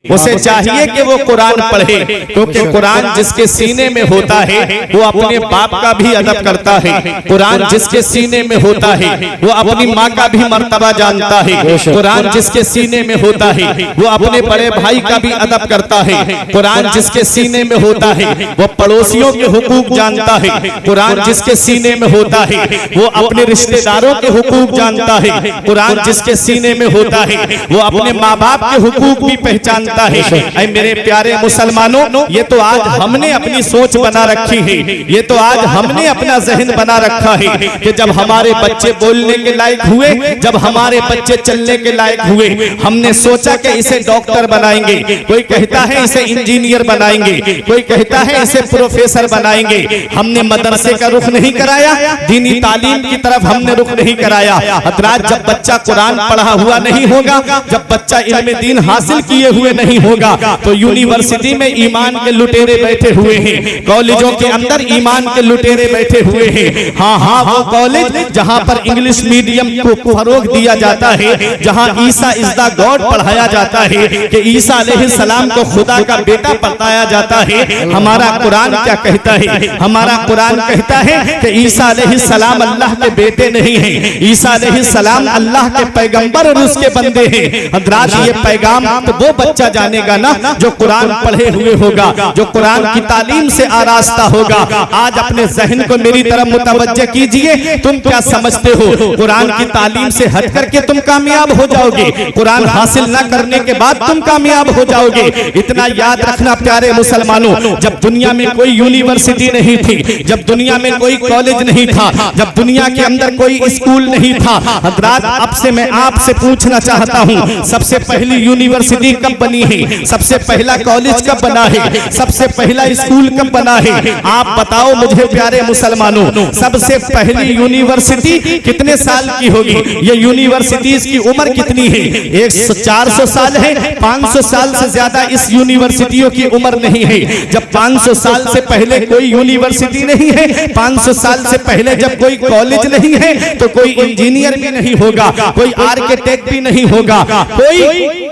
उसे चाहिए कि वो कुरान पढ़े, क्योंकि कुरान जिसके सीने में होता है वो अपने बाप का भी अदब करता है। कुरान जिसके सीने में होता है वो अपनी माँ का भी मर्तबा जानता है। कुरान जिसके सीने में होता है वो अपने बड़े भाई का भी अदब करता है। कुरान जिसके सीने में होता है वो पड़ोसियों के हुकूक जानता है। कुरान जिसके सीने में होता है वो अपने रिश्तेदारों के हुकूक जानता है। कुरान जिसके सीने में होता है वो अपने माँ बाप के हुकूक भी पहचानता है। ऐ मेरे प्यारे मुसलमानों, ये तो आज हमने अपनी सोच बना रखी है, ये तो आज हमने अपना जहन बना रखा है कि जब हमारे बच्चे बोलने के लायक हुए, जब हमारे बच्चे चलने के लायक हुए, हमने सोचा कि इसे डॉक्टर बनाएंगे, कोई कहता है इसे इंजीनियर बनाएंगे, कोई कहता है इसे प्रोफेसर बनाएंगे। हमने मदरसे का रुख नहीं कराया, दीनी तालीम की तरफ हमने रुख नहीं कराया। हजरात, जब बच्चा कुरान पढ़ा हुआ नहीं होगा, जब बच्चा इल्म दीन हासिल किए हुए नहीं होगा, तो यूनिवर्सिटी में ईमान के लुटेरे बैठे हुए हैं, कॉलेजों के अंदर ईमान के लुटेरे बैठे हुए हैं। हाँ हाँ, वो कॉलेज जहाँ पर इंग्लिश मीडियम को फरोग दिया जाता है, जहाँ ईसा इज द गॉड पढ़ाया जाता है कि ईसा अलैहिस्सलाम को खुदा का बेटा बताया जाता है। हमारा कुरान क्या कहता है? हमारा कुरान कहता है कि ईसा अलैहिस्सलाम अल्लाह के बेटे नहीं है, ईसा अलैहिस्सलाम अल्लाह के पैगंबर और उसके बंदे हैं। हजरात, ये पैगाम तो वो बच्चा जानेगा ना जो कुरान पढ़े हुए होगा, जो कुरान की तालीम से आरास्ता होगा। आज अपने जहन को मेरी तरफ मुतवज्जह कीजिए। तुम क्या समझते हो कुरान की तालीम से हट करके तुम कामयाब हो जाओगे? कुरान हासिल न करने के बाद तुम कामयाब हो जाओगे? इतना याद रखना प्यारे मुसलमानों, जब दुनिया में कोई यूनिवर्सिटी नहीं थी, जब दुनिया में कोई कॉलेज नहीं था, जब दुनिया के अंदर कोई स्कूल नहीं था, हजरात अब से मैं आपसे पूछना चाहता हूँ, सबसे पहली यूनिवर्सिटी कब बनी है? सबसे पहला कॉलेज कब बना है? सबसे पहला स्कूल कब बना है? आप बताओ मुझे प्यारे मुसलमानों, सबसे पहली यूनिवर्सिटी कितने साल की होगी? ये यूनिवर्सिटीज की उम्र कितनी है? 400 साल है? 500 साल से ज्यादा इस यूनिवर्सिटियों की उम्र नहीं है। जब 500 साल से पहले कोई यूनिवर्सिटी नहीं है, 500 साल से पहले जब कोई कॉलेज नहीं है, तो कोई इंजीनियर भी नहीं होगा, कोई आर्किटेक्ट भी नहीं होगा, कोई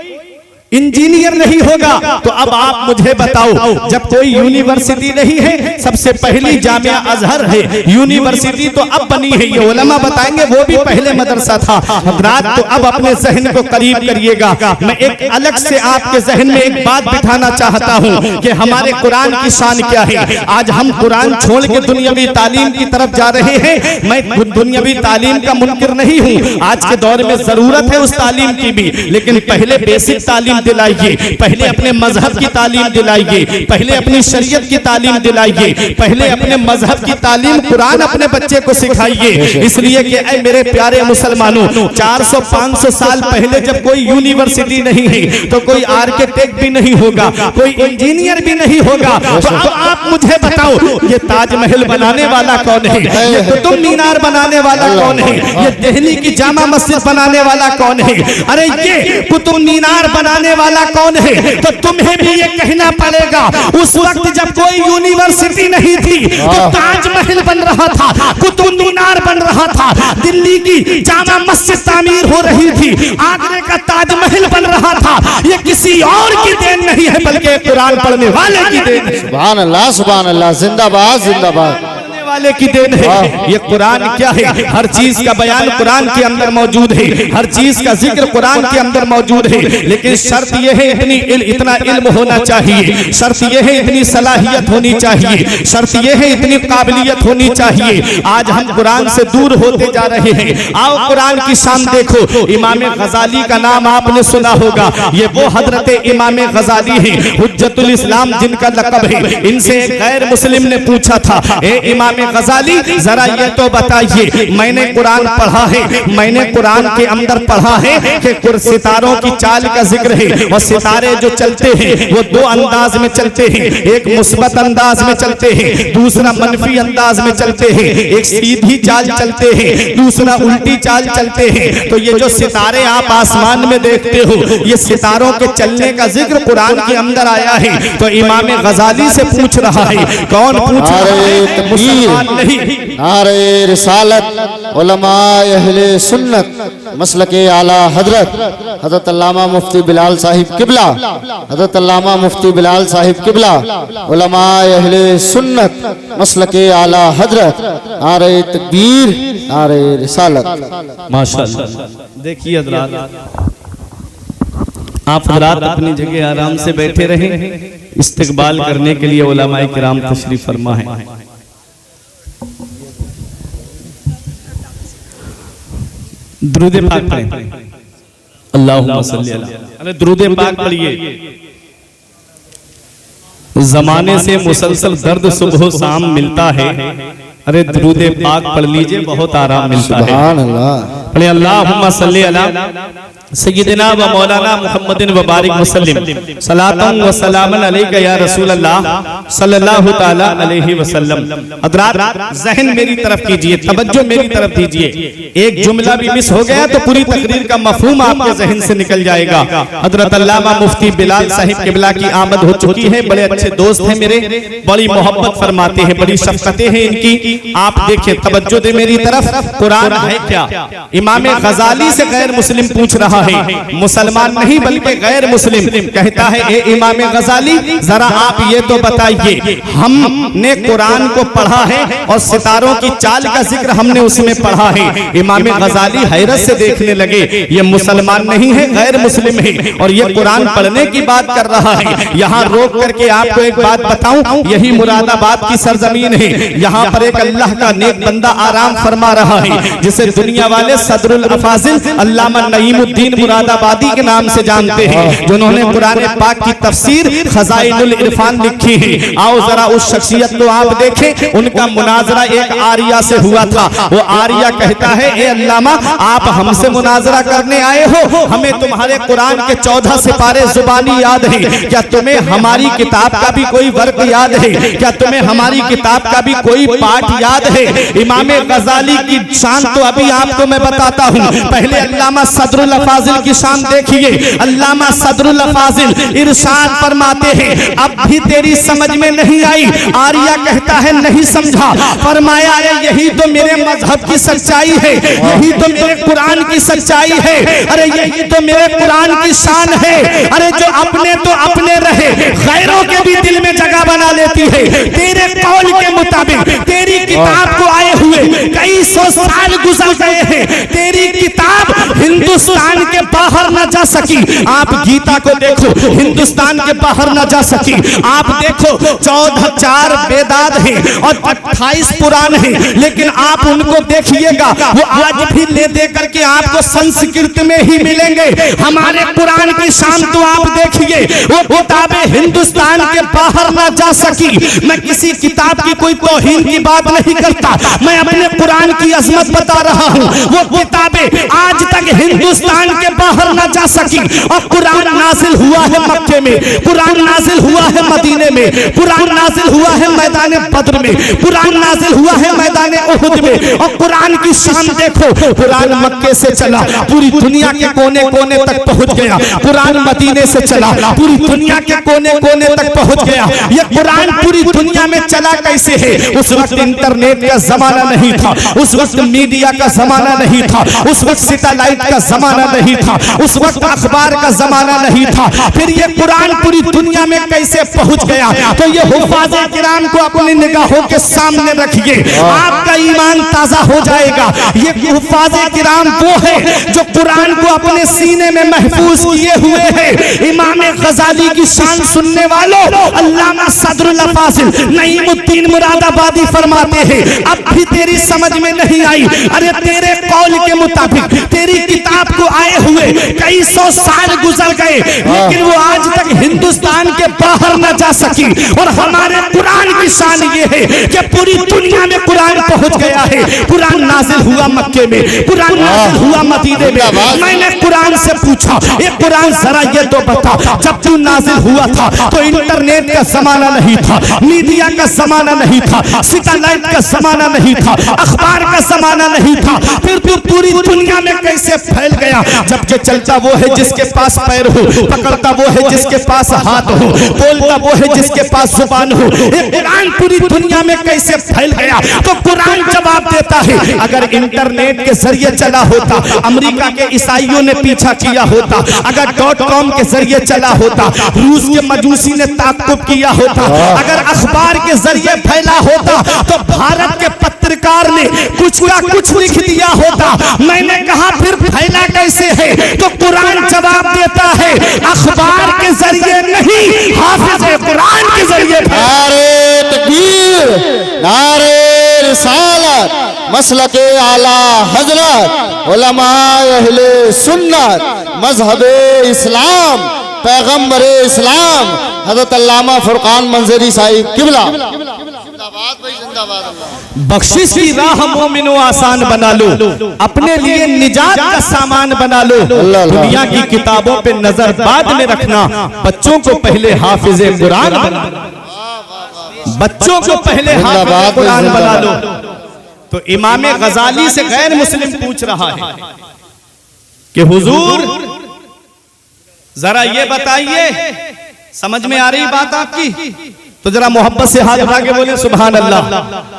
इंजीनियर नहीं होगा। तो अब आप मुझे बताओ, जब कोई यूनिवर्सिटी नहीं है, सबसे पहली जामिया अजहर है, यूनिवर्सिटी तो अब बनी है, ये उलमा बताएंगे, वो भी पहले मदरसा था। हजरात, तो अब अपने जहन को करीब करिएगा। मैं एक अलग से आपके जहन में एक बात बिठाना चाहता हूँ कि हमारे कुरान की शान क्या है। आज हम कुरान छोड़ के दुनियावी तालीम की तरफ जा रहे हैं। मैं दुनियावी तालीम का मुनकिर नहीं हूँ, आज के दौर में जरूरत है उस तालीम की भी, लेकिन पहले बेसिक तालीम दिलाइए, पहले अपने मजहब की तालीम दिलाइए, पहले अपनी शरीयत की तालीम दिलाइए, पहले अपने मजहब की तालीम कुरान अपने बच्चे को सिखाइए। इसलिए कि ऐ मेरे प्यारे मुसलमानों, 400-500 साल पहले जब कोई यूनिवर्सिटी नहीं है, तो कोई आर्किटेक्ट भी नहीं होगा, कोई इंजीनियर भी नहीं होगा। तो अब आप मुझे बताओ, ये ताजमहल बनाने वाला कौन है? ये कुतुब मीनार बनाने वाला कौन है? ये दिल्ली की जामा मस्जिद बनाने वाला कौन है? अरे ये कुतुब मीनार बनाने वाला कौन है? तो तुम्हें भी ये कहना पड़ेगा, उस वक्त जब कोई यूनिवर्सिटी नहीं थी तो ताजमहल बन रहा था, कुतुब मीनार बन रहा था, दिल्ली की जामा मस्जिद तामीर हो रही थी, आगरे का ताजमहल बन रहा था। ये किसी और की देन नहीं है, बल्कि कुरान पढ़ने वाले की देन है। सुभान अल्लाह, सुभान अल्लाह, जिंदाबाद जिंदाबाद वाले की देन है। ये कुरान क्या है? हर चीज का बयान कुरान के अंदर मौजूद है, हर चीज का जिक्र कुरान के अंदर मौजूद है, लेकिन शर्त यह है इतना इल्म होना चाहिए, शर्त यह है इतनी सलाहियत होनी चाहिए, शर्त यह है इतनी काबिलियत होनी चाहिए। आज हम कुरान से दूर होते जा रहे हैं। आओ कुरान की शान देखो। इमाम गजाली का नाम आपने सुना होगा, ये वो हजरत इमाम गजाली है, हुज्जतुल इस्लाम जिनका लक़ब है। इनसे एक गैर मुस्लिम ने पूछा था, ए इमाम गजाली, जरा ये तो बताइए, मैंने कुरान पढ़ा है, मैंने कुरान के अंदर पढ़ा है कि सितारों की चाल का जिक्र है, और सितारे जो चलते हैं वो दो अंदाज में चलते हैं, एक मुस्बत अंदाज में चलते हैं, दूसरा मनफी अंदाज में चलते हैं, एक सीधी चाल चलते हैं, दूसरा उल्टी चाल चलते हैं। तो ये जो सितारे आप आसमान में देखते हो, ये सितारों के चलने का जिक्र कुरान के अंदर आया है। तो इमाम गजाली से पूछ रहा है, कौन पूछ रहा है? नहीं। नारे रिसालत उलमाए अहले सुन्नत मसलके आला हजरत हजरत अल्लामा मुफ्ती बिलाल साहिब किबला, हजरत अल्लामा मुफ्ती बिलाल साहिब किबला, उलमाए अहले सुन्नत मसलके आला हजरत, नारे तकबीर, नारे रिसालत। माशाअल्लाह। देखिए हजरात, आप हजरात अपनी जगह आराम से बैठे रहें, इस्तकबाल करने के लिए उलमाए किराम तशरीफ फरमा है। दुरूद पाक पढ़ें, अल्लाहुम्मा सल्ली अला, अरे दुरूद पाक पढ़िए। जमाने से मुसलसल दर्द सुबह शाम मिलता है, अरे दुरूद पाक पढ़ लीजिए, बहुत आराम मिलता है। सुभान अल्लाह। पढ़े अल्लाहुम्मा सल्ली अला सय्यिदिना व मौलाना मुहम्मदिन व बारिक वसल्लिम सलातन व सलामन अलैका या रसूल अल्लाह सल्लल्लाहु तआला अलैहि वसल्लम। हज़रात ज़हन मेरी तरफ कीजिए, तवज्जो मेरी तरफ दीजिए। एक जुमला भी मिस हो गया तो पूरी तकरीर का मफहूम आपके ज़हन से निकल जाएगा। हज़रत अल्लामा मुफ्ती बिलाल साहिब किबला की आमद हो चुकी है। बड़े अच्छे दोस्त हैं मेरे, बड़ी मोहब्बत फरमाते हैं, बड़ी शफ़क़तें हैं इनकी। आप देखिए, तवज्जो दे मेरी तरफ। कुरान है क्या? इमाम गजाली से गैर मुस्लिम पूछ रहा है, मुसलमान नहीं बल्कि गैर मुस्लिम। कहता है, ए इमाम गजाली, जरा आप ये तो बताइए, हमने कुरान को पढ़ा है और सितारों की चाल का जिक्र हमने उसमें पढ़ा है। इमाम गजाली हैरत से देखने लगे, ये मुसलमान नहीं है, गैर मुस्लिम है और ये कुरान पढ़ने की बात कर रहा है। यहाँ रोक करके आपको एक बात बताऊं, यही मुरादाबाद की सरजमीन है। यहाँ पर एक अल्लाह का नेक बंदा आराम फरमा रहा है, जिसे दुनिया वाले सदरुल अफाजिल अल्लामा नईमुद्दीन मुरादाबादी के नाम से जानते हैं, जिन्होंने कुरान पाक की तफसीर खजाइनुल इरफान लिखी है। आओ जरा उस शख्सियत को आप देखें। उनका मुनाजरा एक आर्या से हुआ था। वो आर्या कहता है, ए अल्लामा, आप हमसे मुनाजरा करने आए हो, हमें तुम्हारे कुरान के 14 सिपारे जुबानी याद है, क्या तुम्हें हमारी किताब का भी कोई वर्क याद है? क्या तुम्हें हमारी किताब का भी कोई पाठ याद है? इमाम गजाली की शान तो अभी आपको मैं बताता हूँ, पहले अल्लामा सदरुल अफाजिल की शान देखिए। अल्लामा सदरुल अफाजिल इरशाद फरमाते हैं, अब भी तेरी समझ में नहीं आई? आर्या कहता है, नहीं समझा। फरमाया, यही तो मेरे मजहब की सच्चाई है, यही तो मेरे कुरान की सच्चाई है, अरे यही तो मेरे कुरान की शान है। अरे जो अपने तो अपने रहे, गैरों के भी दिल में जगह बना लेती है। तेरे कौल के मुताबिक तेरी किताब को आए हुए कई सौ साल गुजर गए हैं, तेरी किताब हिंदुस्तान के बाहर न जा सकी। आप गीता को देखो, हिंदुस्तान के बाहर न जा सकी। आप देखो, 14 वेदात हैं और 28 पुराण हैं, लेकिन आप उनको देखिएगा, वो आज भी ले दे करके आपको संस्कृत में ही मिलेंगे। हमारे कुरान की शान तो आप देखिए, वो किताबें हिंदुस्तान के बाहर न जा सकी। मैं किसी किताब की कोई तौहीन की बात नहीं करता, मैं अपने कुरान की अजमत बता रहा हूँ। वो किताबें आज तक हिंदुस्तान के बाहर न जा सकी। और कुरान नाजिल हुआ है मक्के में, कुरान नाजिल हुआ है मदीने में, कुरान नाजिल हुआ है मैदान बद्र में, कुरान नाजिल हुआ है मैदान उहुद में। और कुरान की शान देखो, कुरान मक्के से चला, पूरी दुनिया के कोने कोने तक पहुंच गया। कुरान मदीने से चला, पूरी दुनिया के कोने कोने तक पहुंच गया। ये कुरान पूरी दुनिया में चला कैसे है? उस वक्त इंटरनेट का जमाना नहीं था, उस वक्त मीडिया का जमाना नहीं था, उस वक्त सैटेलाइट का जमाना नहीं था, उस वक्त अखबार का जमाना नहीं था। फिर ये कुरान पूरी दुनिया में कैसे पहुंच गया? तो ये हुफ़ाज़े किराम को अपनी निगाहों के सामने रखिए, आपका ईमान ताजा हो जाएगा। ये हुफ़ाज़े किराम वो है जो कुरान को अपने सीने में महफूज किए हुए हैं। इमाम गजाली की शान सुनने वालों, अल्लामा सदरुल अफाजिल नईमुद्दीन मुरादाबादी फरमाते हैं, अब भी तेरी समझ में नहीं आई? अरे तेरे कौल के मुताबिक तेरी किताब को आए हुए कई सौ साल गुजर गए, लेकिन वो आज तक हिंदुस्तान के बाहर न जा सकी। और हमारे कुरान की शान ये है कि पूरी दुनिया में कुरान पहुंच गया है। कुरान नाजिल हुआ मक्के में, कुरान नाजिल हुआ मदीने में। मैंने कुरान से पूछा, ये कुरान जरा ये तो बता, जब तू नाजिल हुआ था तो इंटरनेट का जमाना नहीं था, मीडिया का जमाना नहीं था, सैटेलाइट का जमाना नहीं था, अखबार का जमाना नहीं था, फिर तू पूरी दुनिया में कैसे फैल गया? जबकि चलता वो है जिसके पास पैर हो, पकड़ता वो है जिसके पास हाथ हो, बोलता वो है जिसके पास जुबान हो। ये कुरान पूरी दुनिया में कैसे फैल गया? तो कुरान जवाब देता है, अगर इंटरनेट के जरिए चला होता, अमेरिका के ईसाइयों ने पीछा किया होता, अगर .com के जरिए चला होता, रूस के मजूसी ने ताक़ुब किया होता, अगर अखबार के जरिए फैला होता, तो भारत के पत्रकार ने कुछ का कुछ लिख दिया होता। मैंने कहा फिर फैला कैसे है? तो कुरान जवाब देता है, अखबार के जरिए नहीं, हाफिज कुरान के जरिए। नारे तकबीर, नारे रिसालत, मसलके आला हजरत, उलमाए अहले सुन्नत, मजहबे इस्लाम, पैगंबरे इस्लाम हज़रत अल्लामा फुरकान मंजरी साहिब किबला। बख्शिश की राह मोमिनो आसान बना लो, अपने लिए निजात का सामान बना लो। दुनिया की किताबों पे नजर बाद में रखना, बच्चों को पहले हाफिज कुरान बना लो, बच्चों को पहले हाफिज कुरान बना लो। तो इमाम गजाली से गैर मुस्लिम पूछ रहा है कि हुजूर जरा ये बताइए, समझ में आ रही बात आपकी? तो जरा मोहब्बत से हाथ उठा के बोले सुभान अल्लाह।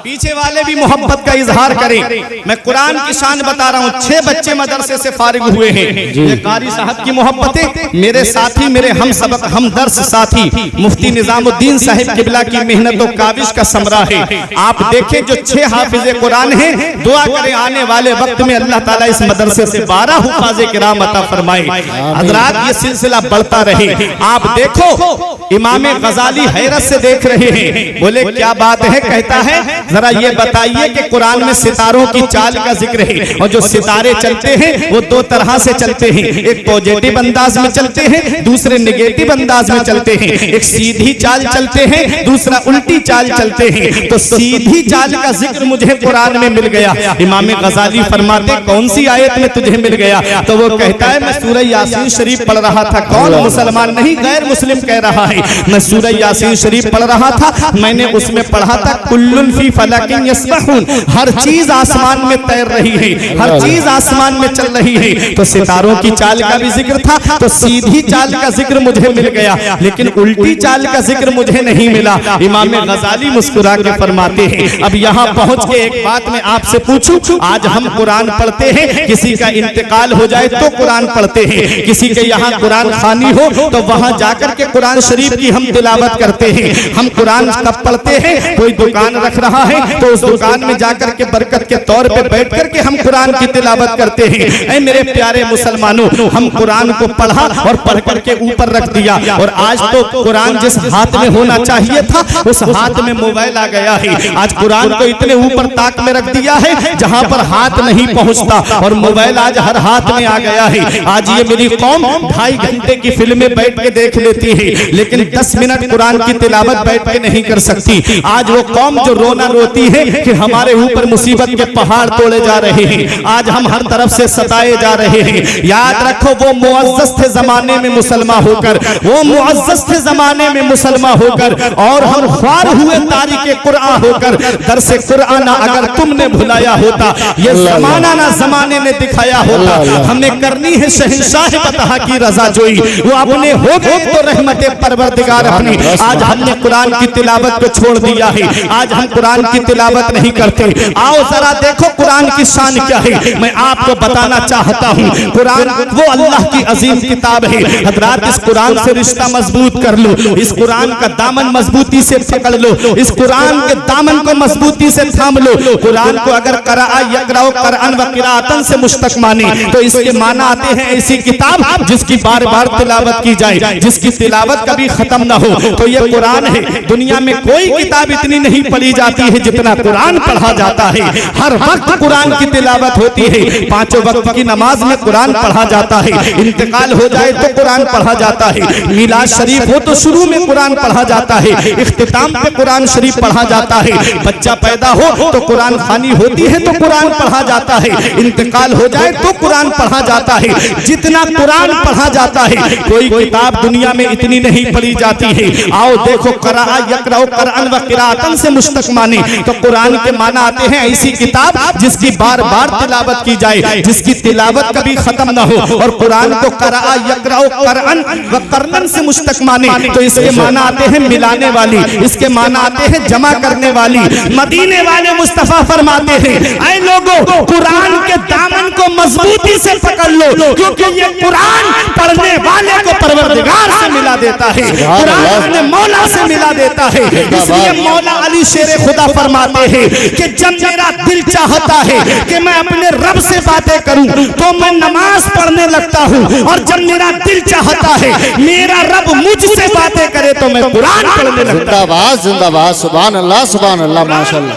पीछे वाले भी मोहब्बत का इजहार करें। मैं कुरान की शान बता रहा हूँ। 6 बच्चे मदरसे से फारिग हुए हैं। ये कारी साहब की मोहब्बतें, मेरे साथी, मेरे हम सबक हम दर्स साथी मुफ्ती निजामुद्दीन साहिब किबला की मेहनत और काविश का समरा है। आप देखें जो 6 हाफिज कुरान हैं, दुआ करें आने वाले वक्त में अल्लाह ताला इस मदरसे से 12 हुफाज़े किराम अता फरमाए। हज़रात ये सिलसिला बढ़ता रहे। आप देखो इमाम गजाली हैरत से देख रहे हैं। बोले क्या बात है? कहता है जरा ये बताइए कि कुरान में सितारों की चाल का जिक्र है, और जो सितारे चलते हैं वो 2 तरह से चलते हैं। एक पॉजिटिव अंदाज में चलते हैं, दूसरे नेगेटिव अंदाज में चलते हैं। एक सीधी चाल चलते हैं, दूसरा उल्टी चाल चलते हैं। तो सीधी चाल का जिक्र मुझे कुरान में मिल गया। इमाम गजाली फरमाते कौन सी आयत में तुझे मिल गया? तो वो कहता है मैं सूरह यासीन शरीफ पढ़ रहा था। कौन? मुसलमान नहीं, गैर मुस्लिम कह रहा है। मैं सूरह यासीन शरीफ पढ़ रहा था, मैंने उसमें पढ़ा था कुल्लुन फी फलकिन यस्बहून, हर चीज आसमान में तैर रही है, हर चीज आसमान में चल रही है। तो सितारों की चाल का भी जिक्र था, तो सीधी चाल का जिक्र मुझे मिल गया, लेकिन उल्टी चाल का जिक्र मुझे नहीं मिला। इमाम गजाली मुस्कुरा के फरमाते हैं, अब यहाँ पहुंच के एक बात मैं आपसे पूछूं, आज हम कुरान पढ़ते हैं, किसी का इंतकाल हो जाए तो कुरान पढ़ते हैं, किसी के यहाँ कुरान खानी हो तो वहां जाकर के कुरान शरीफ की हम तिलावत करते हैं। हम कुरान कब पढ़ते हैं? कोई दुकान रख रहा है तो उस दुकान में जाकर के बरकत के तौर पे बैठ करके हम कुरान की तिलावत करते हैं। ऐ मेरे प्यारे मुसलमानों, हम कुरान को पढ़ा और पढ़ करके ऊपर रख दिया, और आज तो कुरान जिस हाथ में होना चाहिए था उस हाथ में मोबाइल आ गया है। आज कुरान को इतने ऊपर ताक में रख दिया है जहां पर हाथ नहीं पहुंचता, और मोबाइल आज हर हाथ में आ गया है। आज ये मेरी कौम 2.5 घंटे की फिल्में बैठ के देख लेती है, लेकिन 10 मिनट कुरान की तिलावत बैठ के नहीं कर सकती। आज वो कौम जो रोना रोती है कि हमारे ऊपर मुसीबत के पहाड़ तोड़े जा रहे हैं, आज हम हर तरफ से सताए जा रहे हैं। याद रखो वो मुअज़्ज़ज़ थे जमाने में मुसलमान होकर, वो मुअज़्ज़ज़ थे जमाने में मुसलमान होकर, और हम ख्वार हुए तारीके कुरान होकर। दरसे कुरान अगर तुमने भुलाया होता, ये जमाना ना जमाने ने दिखाया होता। हमें करनी है शहंशाह बतहा की रजा जोई, वो अपने हो गए तो रहमत परवरदिगार अपनी। आज हमने कुरान की तिलावत को छोड़ दिया है, आज हम कुरान की तिलावत नहीं करते। आओ जरा देखो कुरान की शान क्या है, मैं आपको बताना चाहता हूँ। कुरान वो अल्लाह की अजीम किताब है। हज़रात इस कुरान से रिश्ता मजबूत कर लो, इस कुरान का दामन मजबूती से पकड़ लो, इस कुरान के दामन को मजबूती से थाम लो। कुरान को अगर कराआ यकराओ कुरान व किराअतन से मुश्तक माने तो इसके माना आते हैं ऐसी किताब जिसकी बार बार तिलावत की जाए, जिसकी तिलावत कभी खत्म ना हो। तो ये कुरान है। दुनिया में कोई किताब इतनी नहीं पढ़ी जाती है जितना कुरान पढ़ा जाता है। हर वक्त कुरान की तिलावत होती है। 5 वक्त की नमाज में कुरान पढ़ा जाता है, इंतकाल हो जाए तो कुरान पढ़ा जाता है, मिलाद शरीफ हो तो शुरू में कुरान पढ़ा जाता है, इख्तिताम पे कुरान शरीफ पढ़ा जाता है, बच्चा पैदा हो तो कुरान खानी होती है तो कुरान पढ़ा जाता है, इंतकाल हो जाए तो कुरान पढ़ा जाता है। जितना कुरान पढ़ा जाता है कोई किताब दुनिया में इतनी नहीं पढ़ी जाती है। आओ देखो क़रा यक़रअ क़रअन व क़िराअतन से मुश्तक़ माने तो कुरान के माना आते हैं ऐसी किताब जिसकी बार बार तिलावत की जाए, जिसकी तिलावत कभी खत्म न हो। और कुरान को क़रा यक़रअ क़रअन व क़रअन से मुश्तक़ माने तो इसके माना आते हैं मिलाने वाली, इसके माना आते हैं जमा करने वाली। मदीने वाले मुस्तफा फरमाते हैं ऐ लोगों कुरान के दामन को मजबूती से पकड़ लो, क्योंकि ये कुरान पढ़ने वाले को परवरदिगार से मिला देता है, कुरान अपने मौला से मिला देता है। इसलिए मौला अली शेर खुदा फरमाते हैं कि जब मेरा दिल चाहता है कि मैं अपने रब से बातें करूं तो मैं नमाज पढ़ने लगता हूं, और जब मेरा दिल चाहता है मेरा रब मुझसे बातें करे तो मैं कुरान पढ़ने लगता हूं। जिंदाबाद जिंदाबाद, सुभान अल्लाह माशाअल्लाह,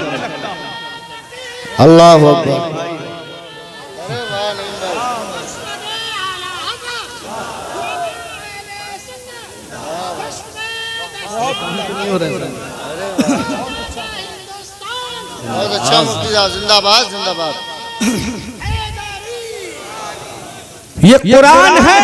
अल्लाहु अकबर। बहुत अच्छा मुफ्ती साहब, जिंदाबाद जिंदाबाद। ये कुरान है।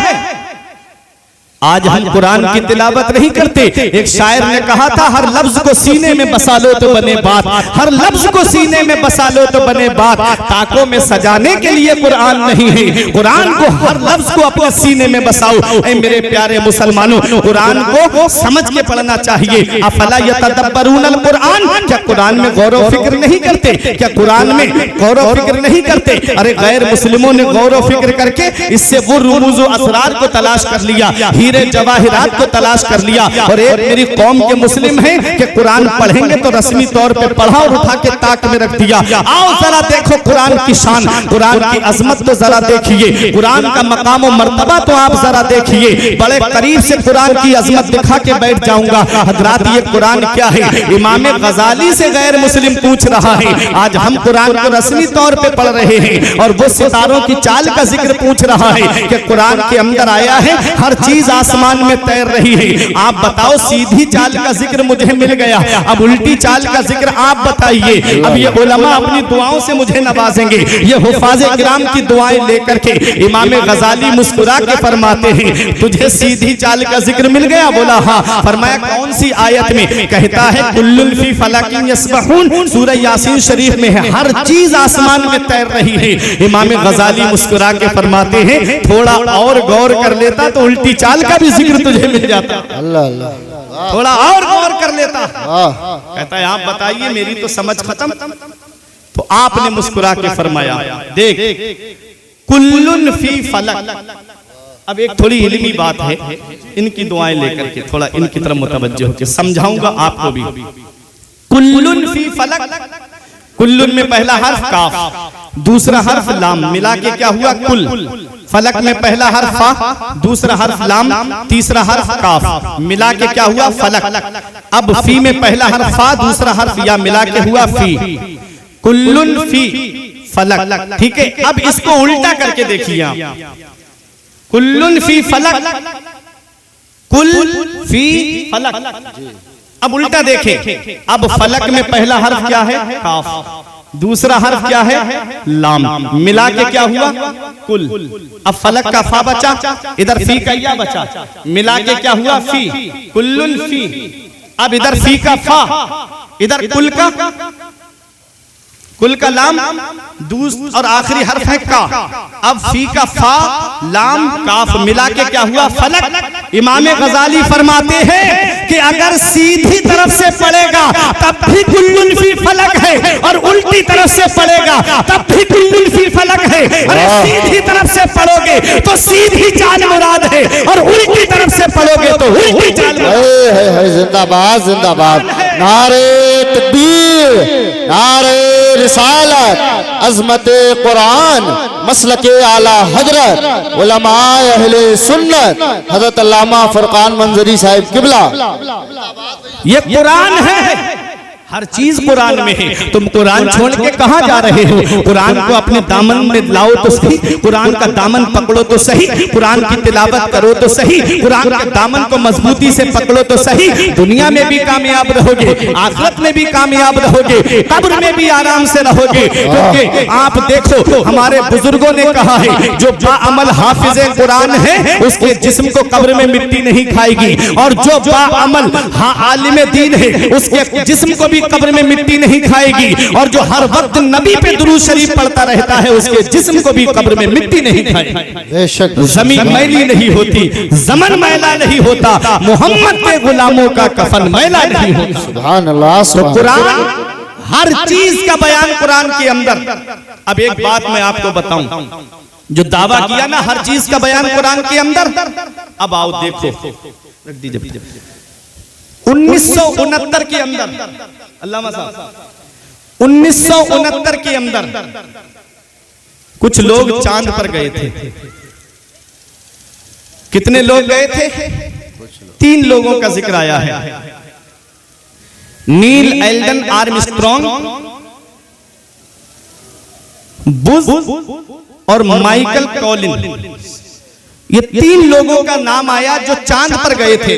आज हम कुरान की तिलावत नहीं करते। एक शायर ने कहा था हर लफ्ज को सीने में बसा लो तो बने बात, हर लफ्ज को सीने में बसा लो तो बने बात। ताकों में सजाने के लिए कुरान नहीं है, कुरान को हर लफ्ज को अपने सीने में बसाओ। ऐ मेरे प्यारे मुसलमानों, कुरान को समझ के पढ़ना चाहिए। अफला यतदब्बरूनल कुरान, क्या कुरान में गौर व फिक्र नहीं करते? क्या कुरान में गौर व फिक्र नहीं करते? अरे गैर मुस्लिमों ने गौर व फिक्र करके इससे वो रुमूज व असरार को तलाश कर लिया, जवाहिरात को तलाश कर लिया। और एक मेरी कौम के मुस्लिम हैं कि कुरान पढ़ेंगे तो रस्मी तौर पे पढ़ा और उठा के ताक में रख दिया। आओ जरा देखो कुरान की शान, कुरान की अजमत तो जरा देखिए, कुरान का मकाम और मर्तबा तो आप जरा देखिए। बड़े करीब से कुरान की अजमत दिखा के बैठ जाऊंगा। हजरात ये कुरान क्या है? इमाम गजाली से गैर मुस्लिम पूछ रहा है। आज हम कुरान को रस्मी तौर पे पढ़ रहे हैं और वो सितारों की चाल का जिक्र पूछ रहा है कि कुरान के अंदर आया है हर चीज आसमान में तैर रही है। आप बताओ, सीधी चाल का जिक्र मुझे मिल गया, अब उल्टी चाल का जिक्र आप बताइए। अब ये उलमा अपनी दुआओं से मुझे नवाजेंगे। ये हुफाज़े किराम की दुआएं लेकर के इमाम गजाली मुस्कुरा के फरमाते हैं तुझे सीधी चाल का जिक्र मिल गया? बोला हाँ। फरमाया कौन सी आयत में? कहता है कुल्लुन फी फलकिन यस्बहून, सूरह यासीन शरीफ में है, हर चीज आसमान में तैर रही है। इमाम गजाली मुस्कुरा के फरमाते हैं थोड़ा और गौर कर लेता तो उल्टी चाल का भी जिक्र तुझे मिल जाता। अल्लाह अल्लाह, थोड़ा और गौर कर लेता। कहता है आप बताइए, मेरी तो समझ खत्म। तो आपने मुस्कुरा के फरमाया देख कुल्लुन फी फलक। अब एक थोड़ी इल्मी बात है, इनकी दुआएं लेकर के थोड़ा इनकी तरफ मुतवज्जो होकर समझाऊंगा आपको भी। कुल्लुन फी फलक, कुल्लुन में पहला हर्फ काफ, दूसरा हर्फ लाम, मिला के क्या हुआ कुल। फलक में पहला हर्फ फा, दूसरा हर्फ लाम, तीसरा हर्फ काफ, मिला के क्या हुआ फलक। अब फी में पहला हर्फ फा, दूसरा हर्फ या, मिला के हुआ फी। कुल्लुन फी फलक, ठीक है। अब इसको उल्टा करके देखिए आप, कुल्लुन फी फलक, कुल फी फलक। अब उल्टा देखें, अब फलक में पहला हर्फ क्या है? काफ, दूसरा हर्फ क्या है? लाम, मिला के क्या हुआ? कुल। अब फलक का फा बचा, इधर फी का या बचा, मिला के क्या हुआ? फी, कुल्लुन फी। अब इधर फी का फा, इधर कुल का लाम, और आखिरी हर्फ है का। अब फी का फा, लाम, काफ, मिला के क्या हुआ? फलक। इमाम गजाली फरमाते हैं कि अगर सीधी तरफ से पढ़ेगा तब भी कुल्लुन फी फलक है, और उल्टी तरफ से पढ़ेगा तब भी कुल्लुन फी फलक है। अरे सीधी तरफ से पढ़ोगे तो सीधी चाल मुराद है, और उल्टी तरफ से पढ़ोगे तो उल्टी चाल मुराद है। जिंदाबाद जिंदाबाद, नारे तकबीर, नारे रिसालत, अज़मत कुरान, मसलके आला हजरत, उलमाए अहले सुन्नत, हजरत अल्लामा फरकान मंजरी साहिब किबला। ये कुरान है, हर चीज कुरान में है। तुम कुरान छोड़ के कहां जा रहे हो? कुरान को अपने दामन में लाओ तो सही, कुरान का दामन पकड़ो तो सही, कुरान की तिलावत करो तो सही, कुरान के दामन को मजबूती से पकड़ो तो सही। दुनिया में भी कामयाब रहोगे, आखिरत में भी कामयाब रहोगे, कब्र में भी आराम से रहोगे। क्योंकि आप देखो हमारे बुजुर्गों ने कहा है, जो बाअमल हाफिज़े कुरान है उसके जिस्म को कब्र में मिट्टी नहीं खाएगी, और जो बाअमल आलिम दीन है उसके जिस्म को भी कब्र में मिट्टी नहीं खाएगी, और जो हर वक्त नबी पे दुरूद शरीफ पढ़ता रहता है उसके जिस्म को भी कब्र में मिट्टी नहीं खाएगी। बेशक जमीन मैली नहीं होती, ज़मन मैला नहीं होता, मोहम्मद के गुलामों का कफन मैला नहीं होता। सुभान अल्लाह। तो कुरान हर चीज का बयान कुरान के अंदर। अब एक बात मैं आपको बताऊं, जो दावा किया ना हर चीज का बयान कुरान के अंदर, अब आओ देखो 1969 के अंदर, अल्लामा साहब 1969 के अंदर कुछ लोग चांद पर गए थे। कितने लोग गए थे? 3 लोगों का जिक्र आया है, नील एल्डन आर्मस्ट्रॉन्ग, बुश और माइकल कॉलिन। ये 3 लोगों का नाम आया जो चांद पर गए थे।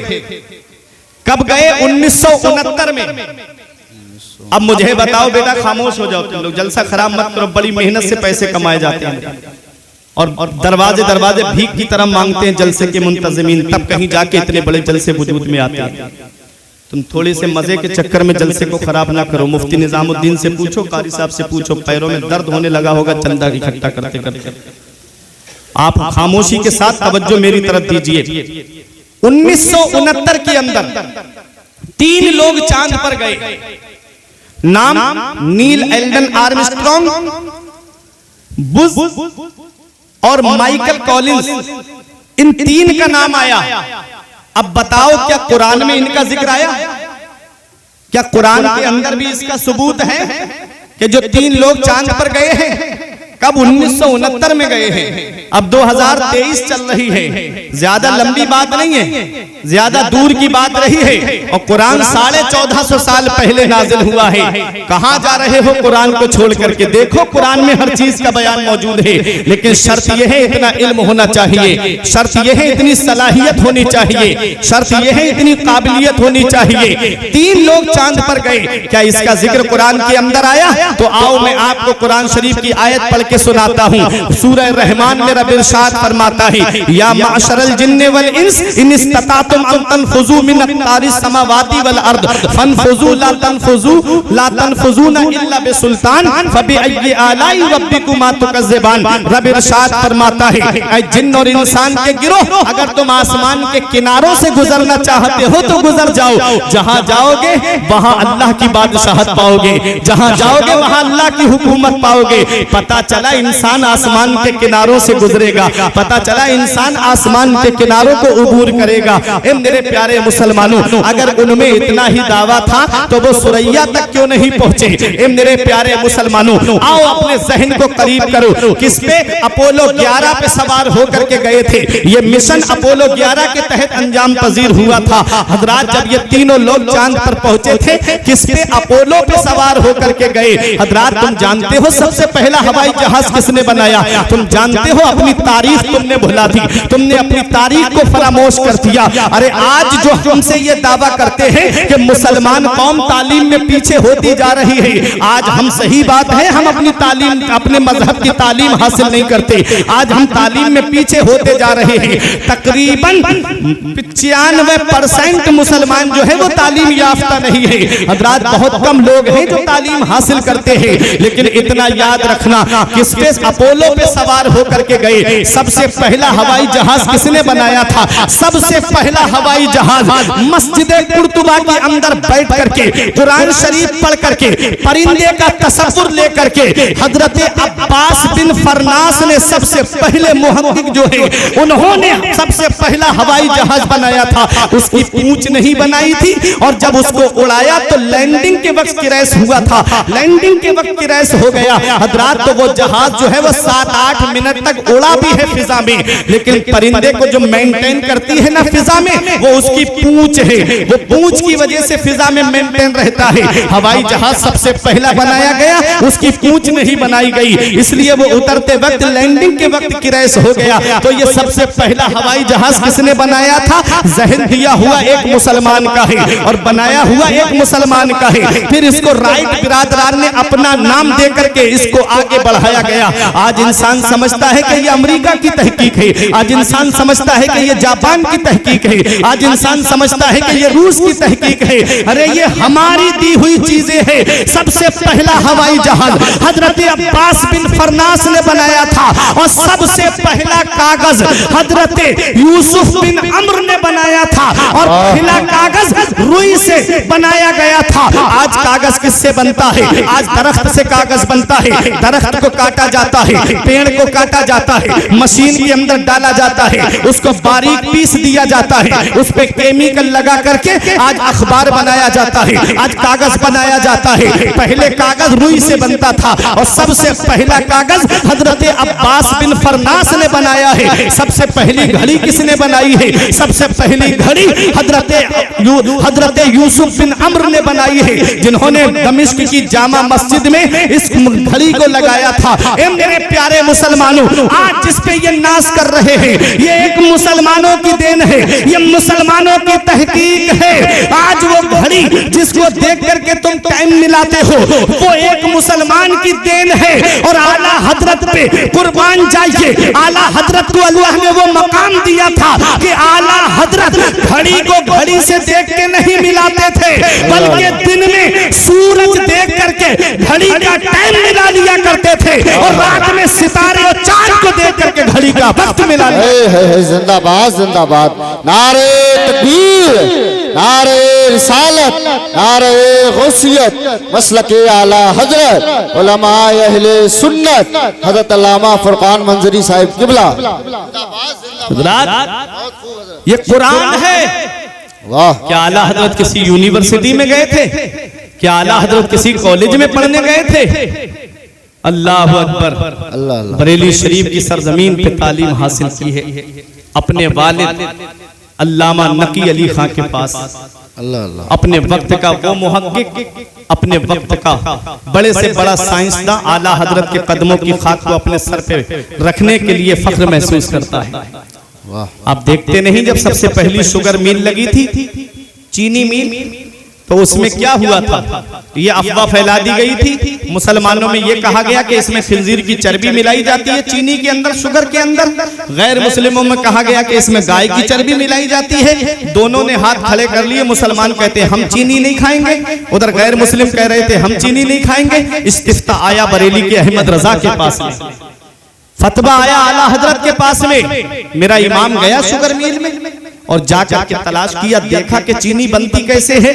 कब गए? 1969 में। अब मुझे बताओ बेटा, खामोश हो जाओ तुम लोग, जलसा खराब मत करो, बड़ी मेहनत से पैसे कमाए जाते हैं और दरवाजे दरवाजे भीख की तरह मांगते हैं जलसे के मुंतजिमीन, तब कहीं जाके इतने बड़े जलसे वजूद में आते हैं। तुम थोड़े से मजे के चक्कर में जलसे को खराब ना करो। मुफ्ती निजामुद्दीन से पूछो, कारी साहब से पूछो, पैरों में दर्द होने लगा होगा चंदा इकट्ठा करते करते। आप खामोशी के साथ तवज्जो मेरी तरफ दीजिए। 1969 के अंदर 3 लोग चांद पर गए, नाम नील एल्डन आर्मस्ट्रॉन्ग, बुश और माइकल कॉलिंस। इन 3 का नाम आया। अब बताओ क्या कुरान में इनका जिक्र आया? क्या कुरान के अंदर भी इसका सबूत है कि जो 3 लोग चांद पर गए हैं? कब? 1969 में गए हैं। अब 2023 चल रही है, ज्यादा लंबी बात नहीं है, ज्यादा दूर की बात रही है, और कुरान 1450 साल पहले नाजिल हुआ है। कहां जा रहे हो कुरान को छोड़ करके? देखो कुरान में हर चीज का बयान मौजूद है, लेकिन शर्त यह है इतना इल्म होना चाहिए, शर्त यह है इतनी सलाहियत होनी चाहिए, शर्त यह है इतनी काबिलियत होनी चाहिए। 3 लोग चांद पर गए, क्या इसका जिक्र कुरान के अंदर आया? तो आओ मैं आपको कुरान शरीफ की आयत पढ़ के सुनाता हूं। सूरह रहमान में रब इरशाद फरमाता है, या माशरल जिन्ने वल इंस इन इस्ततातुम अन तनफुजू मिन अक़तारिस समावाति वल अर्द फनफुजू ला तनफुजूना इल्ला बिसुल्तान फबिअय्यि आलाई रब्बिकुमा तुकज़्ज़िबान। रब इरशाद फरमाता है, ऐ जिन्न और इंसान के गिरोह, अगर तुम आसमान के किनारों से गुजरना चाहते हो तो गुजर जाओ। जहां जाओगे वहां अल्लाह की बादशाहत पाओगे, जहां जाओगे वहां अल्लाह की हुकूमत पाओगे। पता चला इंसान आसमान के किनारों से गुजरेगा, पता चला इंसान आसमान के किनारों को उबूर करेगा। मेरे प्यारे मुसलमानों, अगर उनमें इतना ही दावा था तो वो सुरैया तक क्यों नहीं पहुंचे? मेरे प्यारे मुसलमानों, आओ अपने जहन को करीब करो। किस पे? अपोलो 11 पे सवार होकर के गए थे। ये मिशन अपोलो 11 के तहत अंजाम पजीर हुआ था। हजरात, जब ये तीनों लोग चांद पर पहुंचे थे, किस पे? अपोलो पे सवार होकर के गए। हजरात, तुम जानते हो सबसे पहला हवाई जहाज किसने बनाया? तुम जानते हो अपनी तारीख तुमने भुला दी, तुमने अपनी तारीख को फरामोश कर दिया। अरे आज जो हमसे ये दावा करते हैं कि मुसलमान कौम तालीम में पीछे होती जा रही है, आज हम, सही बात है, हम अपनी तालीम, अपने मजहब की तालीम हासिल नहीं करते। आज हम तालीम में पीछे होते जा रहे हैं। तकरीबन 95% मुसलमान जो है वो तालीम याफ्ता नहीं है। हजरात, बहुत कम लोग हैं जो तालीम हासिल करते हैं। लेकिन इतना याद रखना, किस पे? अपोलो पे सवार होकर के गए। सबसे पहला हवाई जहाज किसने बनाया था? सबसे पहला हवाई जहाज मस्जिद कुर्तुबा के अंदर बैठ करके कुरान शरीफ पढ़ करके परिंदे का तसव्वुर लेकर के हजरत अब्बास बिन फरनास ने सबसे पहले मुहद्दिस जो है उन्होंने सबसे पहला हवाई जहाज बनाया था। उसकी पूंछ नहीं बनाई थी, और जब उसको उड़ाया तो लैंडिंग के वक्त क्रैश हुआ था। लैंडिंग के वक्त क्रैश हो गया हजरात, तो वो जहाज जो है वो 7-8 मिनट तक उड़ा भी है फिजा में, लेकिन परिंदे को जो मेंटेन करती है ना फिजा में, वो उसकी पूंछ है। वो पूंछ की वजह से फिजा में मेंटेन रहता है। हवाई जहाज सबसे पहला बनाया गया, उसकी पूंछ नहीं बनाई गई, इसलिए वो उतरते वक्त, लैंडिंग के वक्त क्रैश हो गया। तो ये सबसे पहला हवाई जहाज किसने बनाया था? जहन दिया हुआ एक मुसलमान का है और बनाया हुआ एक मुसलमान का है। फिर इसको राइट बिरादरान ने अपना नाम दे करके इसको आगे बढ़ाया गया। आज इंसान समझता है कि ये अमेरिका की तहकीक है, आज इंसान समझता है कि ये जापान की तहकीक है, आज इंसान समझता है कि ये रूस की तहकीक है। अरे ये हमारी दी हुई चीजें हैं। सबसे पहला हवाई जहाज हजरत अब्बास बिन फरनास ने बनाया था और सबसे पहला कागज हजरत यूसुफ बिन अम्र ने बनाया था और पहला कागज रुई से बनाया गया था। आज कागज किससे बनता है? आज दरख्त से कागज बनता है। दरख्त को काटा जाता है, पेड़ को काटा जाता है, मशीन के अंदर डाला जाता है, उसको बारीक पीस दिया जाता है, उस पे केमिकल लगा करके आज अखबार बनाया जाता है, आज कागज बनाया जाता है। पहले कागज रुई से बनता था और सबसे पहला कागज हजरत अब्बास बिन फरनास ने बनाया है। सबसे पहली घड़ी किसने बनाई है? सबसे पहली घड़ी हजरत यूसुफ बिन अम्र ने बनाई है, जिन्होंने दमिश्क की जामा मस्जिद में इस घड़ी को लगाया था। ए मेरे प्यारे मुसलमानों, आज जिस पे ये नाश कर रहे हैं, ये एक मुसलमानों की देन है, ये मुसलमानों की तहकीक है। आज वो घड़ी जिसको देख करके तुम टाइम मिलाते हो, वो एक मुसलमान की देन है। और आला हजरत पे कुर्बान जाइए, आला हजरत को अल्लाह ने वो मकाम दिया था कि आला हजरत घड़ी को घड़ी से देख के नहीं मिलाते थे, बल्कि दिन में सूरज देख करके घड़ी का टाइम मिला लिया करते थे और रात में सितारे और चांद को देख करके घड़ी का वक्त मिला लिया। जिंदाबाद जिंदाबाद, नारे तकबीर, नारे रिसालत, नारे गौसियत, मसलके आला हजरत उलमाए अहले सुन्नत हजरत अल्लामा फुरकान मंजरी साहिब किबला। ये कुरान है। वाह, क्या आला हजरत किसी यूनिवर्सिटी में गए थे? क्या आला हजरत किसी कॉलेज में पढ़ने गए थे? अल्लाह अकबर। अल्लाह अल्लाह। बरेली शरीफ की सरजमीन पे तालीम हासिल की है अपने वालिद अल्लामा नकी अली खां के पास। अल्लाह अल्लाह। अपने वक्त का वो मुहक्किक, अपने वक्त का बड़े से बड़ा साइंसदान आला हजरत के कदमों की खाक को अपने सर पे रखने के लिए फख्र महसूस करता है। वाह। आप देखते नहीं, जब सबसे पहली शुगर मिल लगी थी, चीनी मिल, तो उसमें क्या हुआ था? ये अफवाह फैला दी गई थी मुसलमानों में, ये कहा गया कि इसमें खिंजीर की चर्बी मिलाई जाती है चीनी के अंदर, शुगर के अंदर। गैर मुस्लिमों में कहा गया कि इसमें गाय की चर्बी मिलाई जाती है। दोनों ने हाथ खड़े कर लिए। मुसलमान कहते हैं हम चीनी नहीं खाएंगे, उधर गैर मुस्लिम कह रहे थे हम चीनी नहीं खाएंगे। इस्तिफ्ता आया बरेली के अहमद रजा के पास में, फतवा आया आला हजरत के पास में। मेरा इमाम गया शुगर मिल में और जाकर के तलाश किया, देखा कि चीनी बनती कैसे है।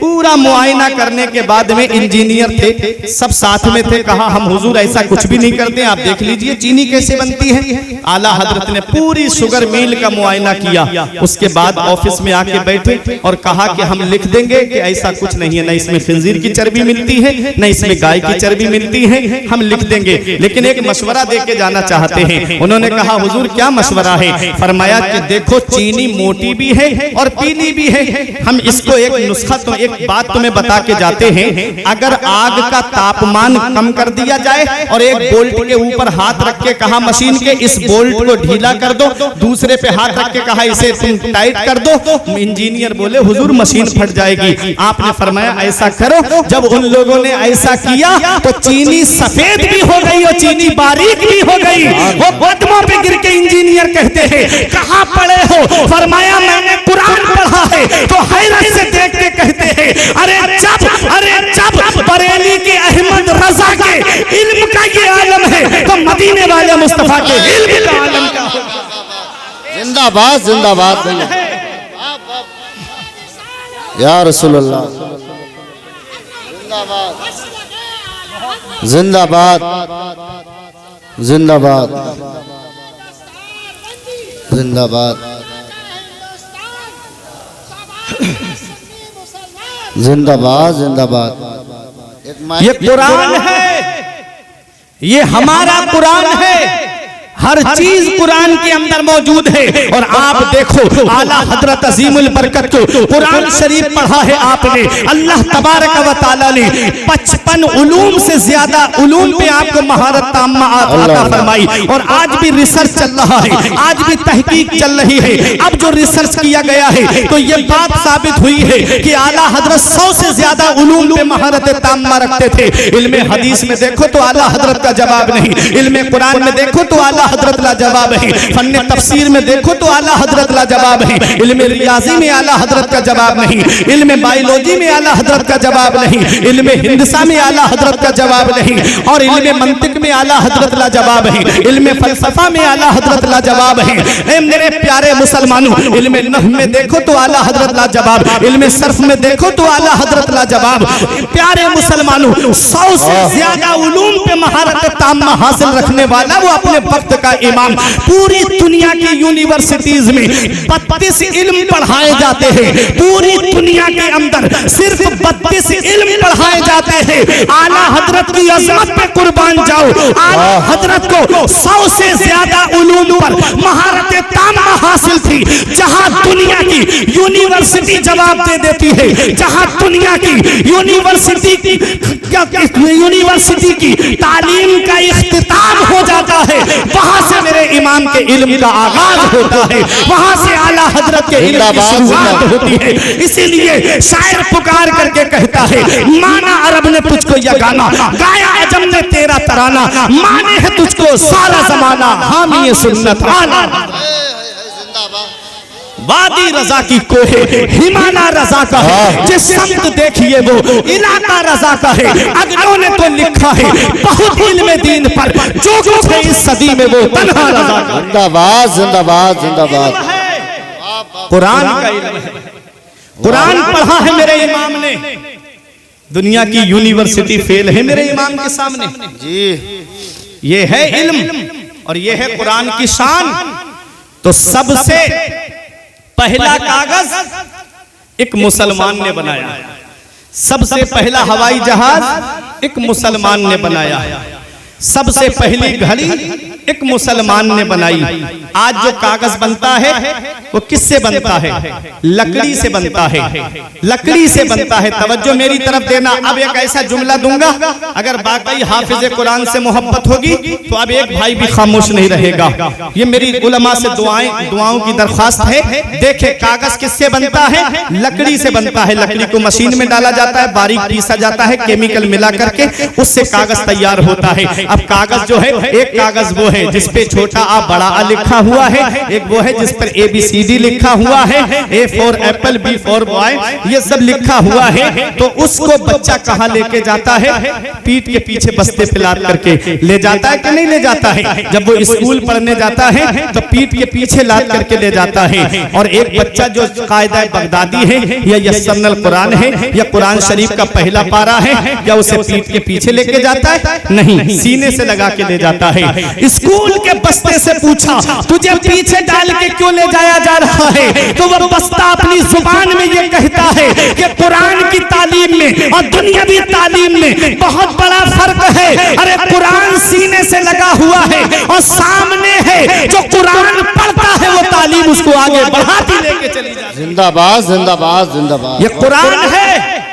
पूरा मुआयना करने के बाद में इंजीनियर थे, सब साथ में थे, कहा हम हुजूर ऐसा कुछ भी नहीं करते, आप देख लीजिए चीनी कैसे बनती है। आला हजरत ने पूरी शुगर मिल का मुआयना किया। उसके बाद ऑफिस में आके बैठे और कहा कि हम लिख देंगे कि ऐसा कुछ नहीं है, न इसमें खिंजीर की चर्बी मिलती है, न इसमें गाय की चर्बी मिलती है, हम लिख देंगे, लेकिन एक मशवरा दे के जाना चाहते हैं। उन्होंने कहा हुजूर क्या मशवरा है? फरमाया कि देखो चीनी मोटी भी है और पीली भी है, हम इसको एक नुस्खा, तो एक बात तुम्हें बता के जाते हैं, अगर आग का तापमान कम कर दिया जाए और एक बोल्ट के ऊपर हाथ रख के कहा मशीन के इस बोल्ट को ढीला कर दो, दूसरे पे हाथ रख के कहा इसे तुम टाइट कर दो, इंजीनियर बोले हुजूर मशीन फट जाएगी। आपने फरमाया ऐसा करो। जब उन लोगों ने ऐसा किया तो चीनी सफेद भी हो गई और चीनी बारीक भी हो गई। वो कदमों पे गिर के इंजीनियर कहते हैं कहां पड़े हो? फरमाया मैंने कुरान पढ़ा है। तो हैरत से देख के कहते हैं अरे जब बरेली के अहमद रजा के इल्म का ये आलम है तो मदीने वाले मुस्तफा के इल्म का आलम क्या होगा? जिंदाबाद जिंदाबाद या रसूलुल्लाह, जिंदाबाद जिंदाबाद जिंदाबाद जिंदाबाद जिंदाबाद। ये कुरान है, ये हमारा कुरान है। हर चीज कुरान के अंदर मौजूद है। और आप देखो आला हजरत अजीमुल बरकत को कुरान शरीफ पढ़ा है आपने, अल्लाह तबारक व तआला ने 55 उलूम से ज्यादा उलूम पे आपको महारत ताम्मा अता फरमाई। और आज भी रिसर्च चल रहा है, आज भी तहकीक चल रही है। अब जो रिसर्च किया गया है तो ये बात साबित हुई है कि आला हजरत 100 से ज्यादा उलूम पे महारत ताम्मा रखते थे। इल्मे हदीस में देखो तो आला हजरत का जवाब नहीं, इल्मे कुरान में देखो तो आला हजरत ला जवाब है, फन्ने तफसीर में देखो तो आला हजरत ला जवाब है, इल्मे रियाजी में आला हजरत का जवाब नहीं, इल्मे बायोलॉजी में आला हजरत का जवाब नहीं, इल्मे हिंदसा में आला हजरत का जवाब नहीं, और इल्मे मंतिक में आला हजरत ला जवाब है, इल्मे फलसफा में आला हजरत ला जवाब है। ए मेरे प्यारे मुसलमानों, इल्मे नहव में देखो तो आला हजरत ला जवाब, इल्मे सर्फ में देखो तो आला हजरत ला जवाब। प्यारे मुसलमानों, 100 से ज्यादा उलूम पे महारत ताम्मा हासिल रखने वाला वो अपने वक्त का इमाम। पूरी दुनिया की यूनिवर्सिटीज में 32 इल्म पढ़ाए जाते हैं, पूरी दुनिया के अंदर सिर्फ 32 इल्म पढ़ाए जाते हैं। आला हजरत की अज़मत पे कुर्बान जाओ, आला हजरत को 100 से ज्यादा उलूम पर महारत ताम्मा हासिल थी। जहां दुनिया की यूनिवर्सिटी जवाब दे देती है, जहां दुनिया की यूनिवर्सिटी की तालीम का इख्तिताम हो जाता है, वहां से मेरे इमाम के इल्म का आगाज होता है, वहां से आला हजरत के इल्म की शुरुआत होती है। इसीलिए शायर पुकार करके कहता है, माना अरब ने तुझको यह गाना, गाया अजम ने तेरा तराना, माने है तुझको सारा जमाना, हामी सुन्नत आला। वादी रजा की कोहे हिमाना रजा का है, जिस शब्द देखिए वो इलाका रजा का है। अगलों ने तो लिखा है बहुत इल्म दीन पर, जो कुछ है इस सदी में वो तन्हा रजा का। जिंदाबाद जिंदाबाद जिंदाबाद। कुरान का इल्म है, कुरान पढ़ा है मेरे इमाम ने, दुनिया की यूनिवर्सिटी फेल है मेरे इमाम के सामने जी। ये है इल्म और ये है कुरान की शान। तो सबसे पहला कागज एक मुसलमान ने बनाया, सबसे पहला हवाई जहाज एक मुसलमान ने बनाया, सबसे पहली घड़ी एक मुसलमान ने बनाई। आज जो कागज बनता है वो किससे बनता है? लकड़ी से बनता है, लकड़ी से बनता है। तवज्जो मेरी तरफ देना। अब एक ऐसा जुमला दूंगा, अगर वाकई हाफिज कुरान से मोहब्बत होगी तो अब एक भाई भी खामोश नहीं रहेगा। ये मेरी उलमा से दुआओं की दरख्वास्त है। देखे कागज किससे बनता है? लकड़ी से बनता है। लकड़ी को मशीन में डाला जाता है, बारीक पीसा जाता है, केमिकल मिला करके उससे कागज तैयार होता है। अब कागज जो है, एक कागज वो है जिसपे छोटा आ बड़ा आ लिखा हुआ है, एक वो है जिस पर ABCD लिखा हुआ है, A for Apple, B for boy, ये सब लिखा हुआ है। तो उसको बच्चा कहाँ लेके जाता है? पीठ के पीछे बस्ते पे लाद करके ले जाता है कि नहीं ले जाता है? जब वो स्कूल पढ़ने जाता है तो पीठ के पीछे लाद करके ले जाता है। और एक बच्चा जो कायदा बगदादी है या यस्सरनल कुरान है या कुरान शरीफ का पहला पारा है, क्या उसे पीठ के पीछे लेके जाता है? नहीं, सीने से लगा के ले जाता है। स्कूल के बस्ते से पूछा, तुझे पीछे डाल के क्यों ले जाया जा रहा है? तो वह बस्ता अपनी जुबान में ये कहता है कि कुरान की तालीम में और दुनियावी तालीम में बहुत बड़ा फर्क है। अरे कुरान सीने से लगा हुआ है और सामने है जो कुरान पढ़ता है वो तालीम उसको आगे बढ़ाती लेके चली जाती है। जिंदाबाद जिंदाबाद जिंदाबाद। ये कुरान है।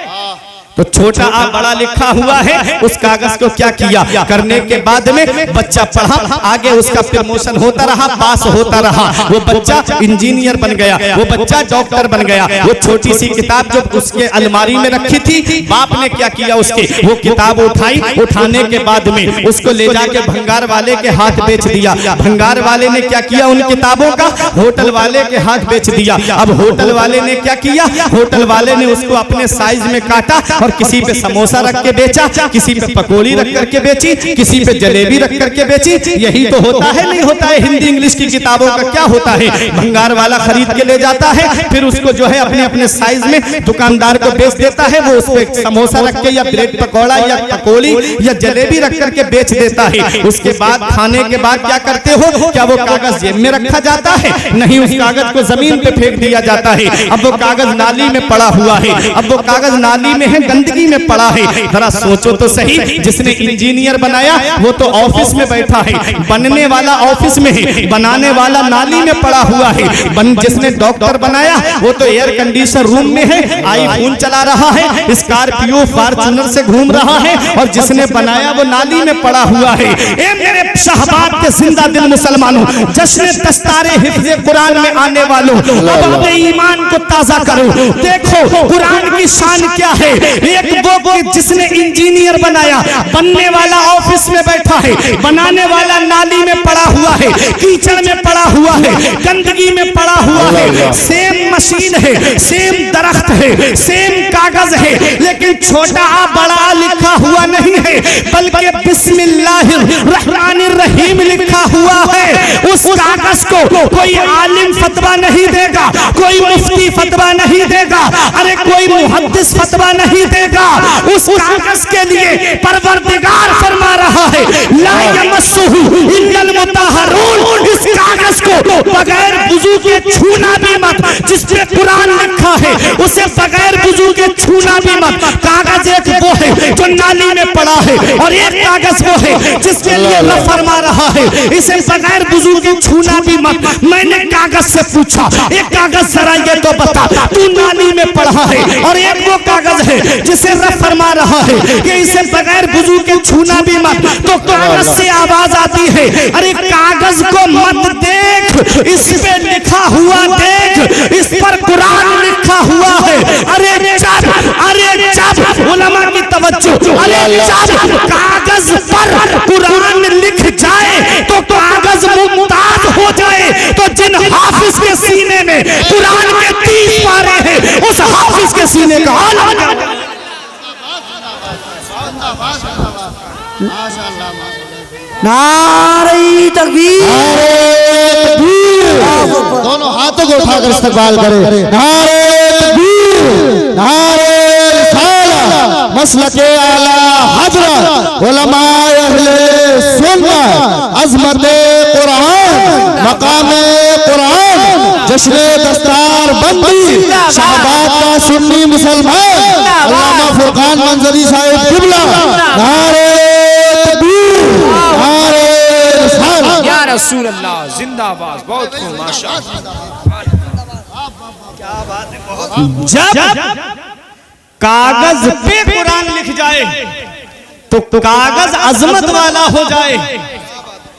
तो छोटा आ बड़ा लिखा हुआ है, उस कागज को क्या किया? करने के बाद में बच्चा पढ़ा, आगे उसका प्रमोशन होता रहा, पास होता रहा, वो बच्चा इंजीनियर बन गया, वो बच्चा डॉक्टर बन गया। वो छोटी सी किताब जो उसके अलमारी में रखी थी, बाप ने क्या किया उसके? वो किताब उठाई, उठाने के बाद में उसको ले जाके भंगार वाले के हाथ बेच दिया। भंगार वाले ने क्या किया? उन किताबों का होटल वाले के हाथ बेच दिया। अब होटल वाले ने क्या किया? होटल वाले ने उसको अपने साइज में काटा और किसी पे समोसा रख के बेचा, किसी पे पकौड़ी रख करके बेची, किसी पे जलेबी रख करके बेची। यही तो होता है, नहीं होता है? हिंदी इंग्लिश की किताबों का क्या होता है? भंगार वाला खरीद के ले जाता है, फिर उसको जो है अपने अपने साइज में दुकानदार को बेच देता है। वो उस पे समोसा रख के या ब्रेड पकौड़ा या पकौड़ी या जलेबी रख करके बेच देता है। उसके बाद खाने के बाद क्या करते हो? क्या वो कागज जेब में रखा जाता है? नहीं, उस कागज को जमीन पे फेंक दिया जाता है। अब वो कागज नाली में पड़ा हुआ है, अब वो कागज नाली में है, गंदगी में पड़ा है। जरा सोचो तो सही, जिसने इंजीनियर बनाया वो तो ऑफिस में बैठा है, बनने वाला ऑफिस में है, बनाने वाला नाली में पड़ा हुआ है। जिसने डॉक्टर बनाया वो तो एयर कंडीशनर रूम में है, आईफोन चला रहा है, स्कॉर्पियो फॉर्च्यूनर से घूम रहा है, और जिसने बनाया वो नाली में पड़ा हुआ है। ए मेरे शहबाब के जिंदा दिल मुसलमानों, जश्न दस्तारे हिफ्ज़े कुरान में आने वालों, अब अपने ईमान को ताजा करो। देखो कुरान की शान क्या है। एक वो जिसने इंजीनियर बनाया, बनने वाला ऑफिस में बैठा है, बनाने वाला नाली में पड़ा हुआ है, कीचड़ में पड़ा हुआ है, गंदगी में पड़ा हुआ है। सेम मशीन है, सेम दरख्त है, सेम कागज है, लेकिन छोटा बड़ा लिखा हुआ नहीं है, बल्कि बिस्मिल्लाहिर्रहमानिर्रहीम लिखा हुआ है। उस कागज को कोई आलिम फतवा नहीं देगा, कोई मुफ्ती फतवा नहीं देगा, अरे कोई मुहद्दिस फतवा नहीं देगा। उस कागज के लिए परवरदिगार फरमा रहा है, ला यमस्सुहु इल्लल मुतहहरून। इस कागज को बगैर वुजू के छूना भी मत। जिस पे कुरान लिखा है उसे बगैर वुजू के छूना भी मत। कागज एक वो है जो नाली में पड़ा है, और एक कागज वो है जिसके लिए रब फरमा रहा है इसे बगैर वुजू के छूना भी मत। मैंने कागज से पूछा, एक कागज जरा ये तो बता, तू नाली में पड़ा है, और एक वो कागज है जिसे रब फरमा रहा है कि इसे बगैर वुजू के छूना भी मत। तो कागज से आवाज आती है, अरे कागज को मत देख, इस पे लिखा हुआ देख, इस पर कुरान लिखा हुआ है। अरे चुप, अरे चुप, उलमा की तवज्जो, अरे चुप। कागज पर कुरान लिख जाए तो कागज मुमताज हो जाए, तो जिन हाफिज के सीने में कुरान के 30 पारे हैं, उस हाफिज के सीने का हाल क्या होगा? नारे तकबीर, दोनों हाथों को उठाकर इस्तकबाल करें। नारे तकबीर, नारे रिसालत, मसलके आला हजरत, उलमाए अहले सुन्नत, अज़मते कुरान, मकामे कुरान, जश्न दस्तार बंदी, शहबाब का सुन्नी मुसलमान, अल्लामा फुरकान मंजरी साहिब किबला। नारे तकबीर, नारे रिसालत, या रसूल अल्लाह जिंदाबाद। बहुत खूब, माशाअल्लाह। जब कागज पे कुरान लिख जाए तो कागज अजमत वाला हो जाए,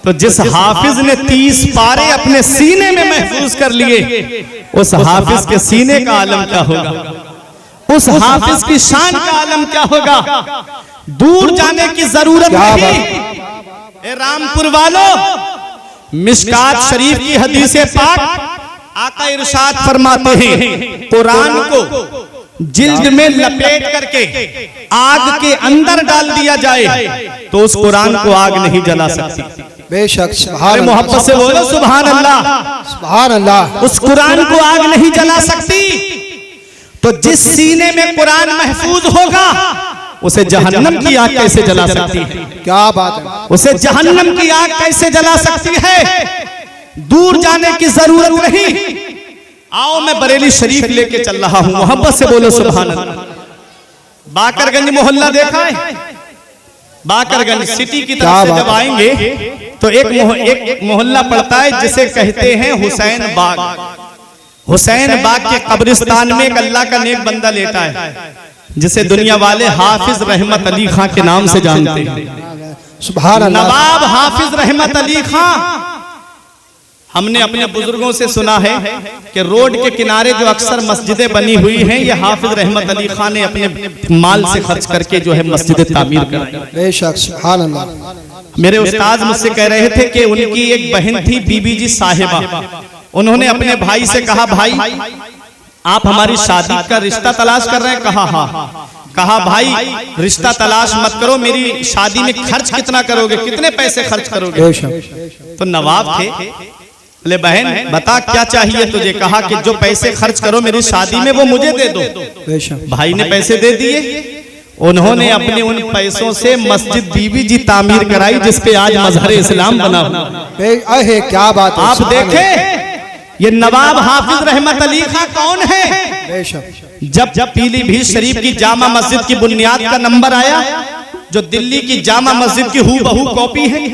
तो जिस हाफिज ने 30 पारे अपने सीने में महफूज कर लिए, उस हाफिज के सीने का आलम क्या होगा, उस हाफिज की शान का आलम क्या होगा। दूर जाने की जरूरत नहीं। रामपुर वालों, मिशकात शरीफ की हदीसे पाक आका इरशाद फरमाते हैं, कुरान को जिल्द में लपेट करके आग के अंदर डाल दिया जाए तो उस कुरान को आग नहीं जला सकती। बेशक, अरे मोहब्बत से बोलो सुभान अल्लाह, सुभान अल्लाह। उस कुरान को आग नहीं जला सकती। तो जिस सीने में कुरान महफूज होगा उसे जहन्नम की आग कैसे जला सकती है? क्या बात है, उसे जहन्नम की आग कैसे जला सकती है? दूर जाने की जरूरत नहीं। आओ मैं बरेली शरीफ लेके चल रहा हूं, मोहब्बत से बोलो सुभान अल्लाह। बाकरगंज मोहल्ला देखा है? बाकरगंज सिटी की तरफ से जब आएंगे तो एक मोहल्ला पड़ता है जिसे कहते हैं हुसैन बाग। हुसैन बाग के कब्रिस्तान में एक अल्लाह का नेक बंदा लेटा है, जिसे दुनिया वाले हाफिज रहमत अली खां के नाम से जानते हैं। सुभान अल्लाह। नवाब हाफिज रहमत अली खां। हमने अपने बुजुर्गों से सुना है कि रोड के किनारे जो अक्सर मस्जिदें बनी हुई हैं, ये हाफिज रहमत अली खां ने अपने माल से खर्च करके जो है मस्जिदें तामीर कराई। बेशक, सुभान अल्लाह। मेरे उस्ताद मुझसे कह रहे थे कि उनकी एक बहन थी बीबी जी साहिबा। उन्होंने अपने भाई से कहा, भाई आप हमारी शादी का रिश्ता तलाश कर रहे हैं? कहा हाँ। कहा भाई रिश्ता तलाश मत करो, मेरी शादी में खर्च कितना करोगे, कितने पैसे खर्च करोगे? तो नवाब थे, बोले बहन बता क्या चाहिए तुझे? कहा कि जो पैसे खर्च करो मेरी शादी में वो मुझे दे दो। भाई ने पैसे दे दिए। उन्होंने अपने उन पैसों से मस्जिद बीबी जी तामीर कराई, जिसपे आज मजहर इस्लाम बना। क्या बात है। आप देखें ये नवाब हाफिज रहमत अली खां कौन है? जब पीलीभीत शरीफ की जामा मस्जिद की बुनियाद का नंबर आया, जो दिल्ली की जामा मस्जिद की हूबहू कॉपी है,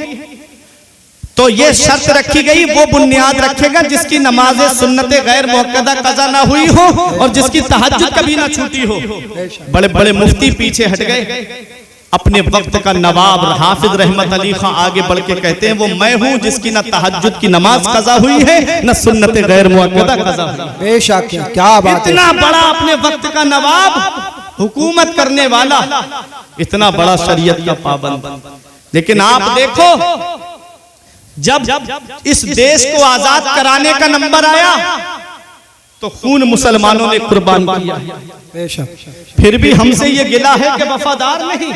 तो ये शर्त रखी गई वो बुनियाद रखेगा जिसकी नमाज सुन्नत गैर मुअक्कदा कज़ा ना हुई हो और जिसकी तहज्जुद कभी ना छूटी हो। बड़े बड़े मुफ्ती पीछे हट गए। अपने वक्त का नवाब हाफिज रहमत अली खां आगे बढ़ के कहते हैं वो मैं हूं जिसकी ना तहज्जुद की नमाज कज़ा हुई है न सुन्नत गैर मुअक्कदा कज़ा हुई। बेशक, क्या बात है। इतना बड़ा अपने वक्त का नवाब, हुकूमत करने वाला, इतना बड़ा शरीयत का पाबंद। लेकिन आप देखो, जब इस देश को आजाद कराने का नंबर आया तो खून मुसलमानों ने कुर्बान किया। फिर भी हमसे ये गिला है कि वफादार नहीं।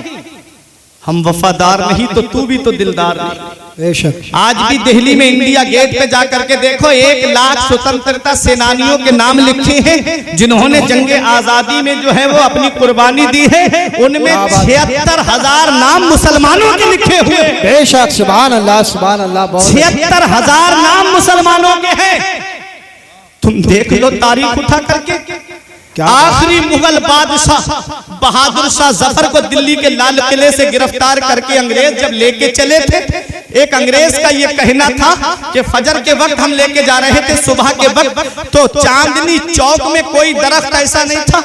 हम वफादार नहीं तो तू भी तो दिलदार नहीं। आज भी दिल्ली में इंडिया गेट पे जाकर के देखो, 1 लाख स्वतंत्रता सेनानियों के नाम लिखे हैं जिन्होंने जंगे आजादी में जो है वो अपनी कुर्बानी दी है। उनमें 76,000 नाम मुसलमानों के लिखे हुए। बेशक, सुभान अल्लाह, सुभान अल्लाह। 76,000 नाम मुसलमानों के हैं। तुम देख लो तारीख उठा करके। आखिरी मुगल बादशाह बहादुर शाह जफर को दिल्ली के लाल किले से गिरफ्तार करके अंग्रेज जब लेके चले थे, एक अंग्रेज का ये कहना था कि फजर के वक्त हम लेके जा रहे थे, सुबह के वक्त तो चांदनी चौक में कोई दरख्त ऐसा नहीं था,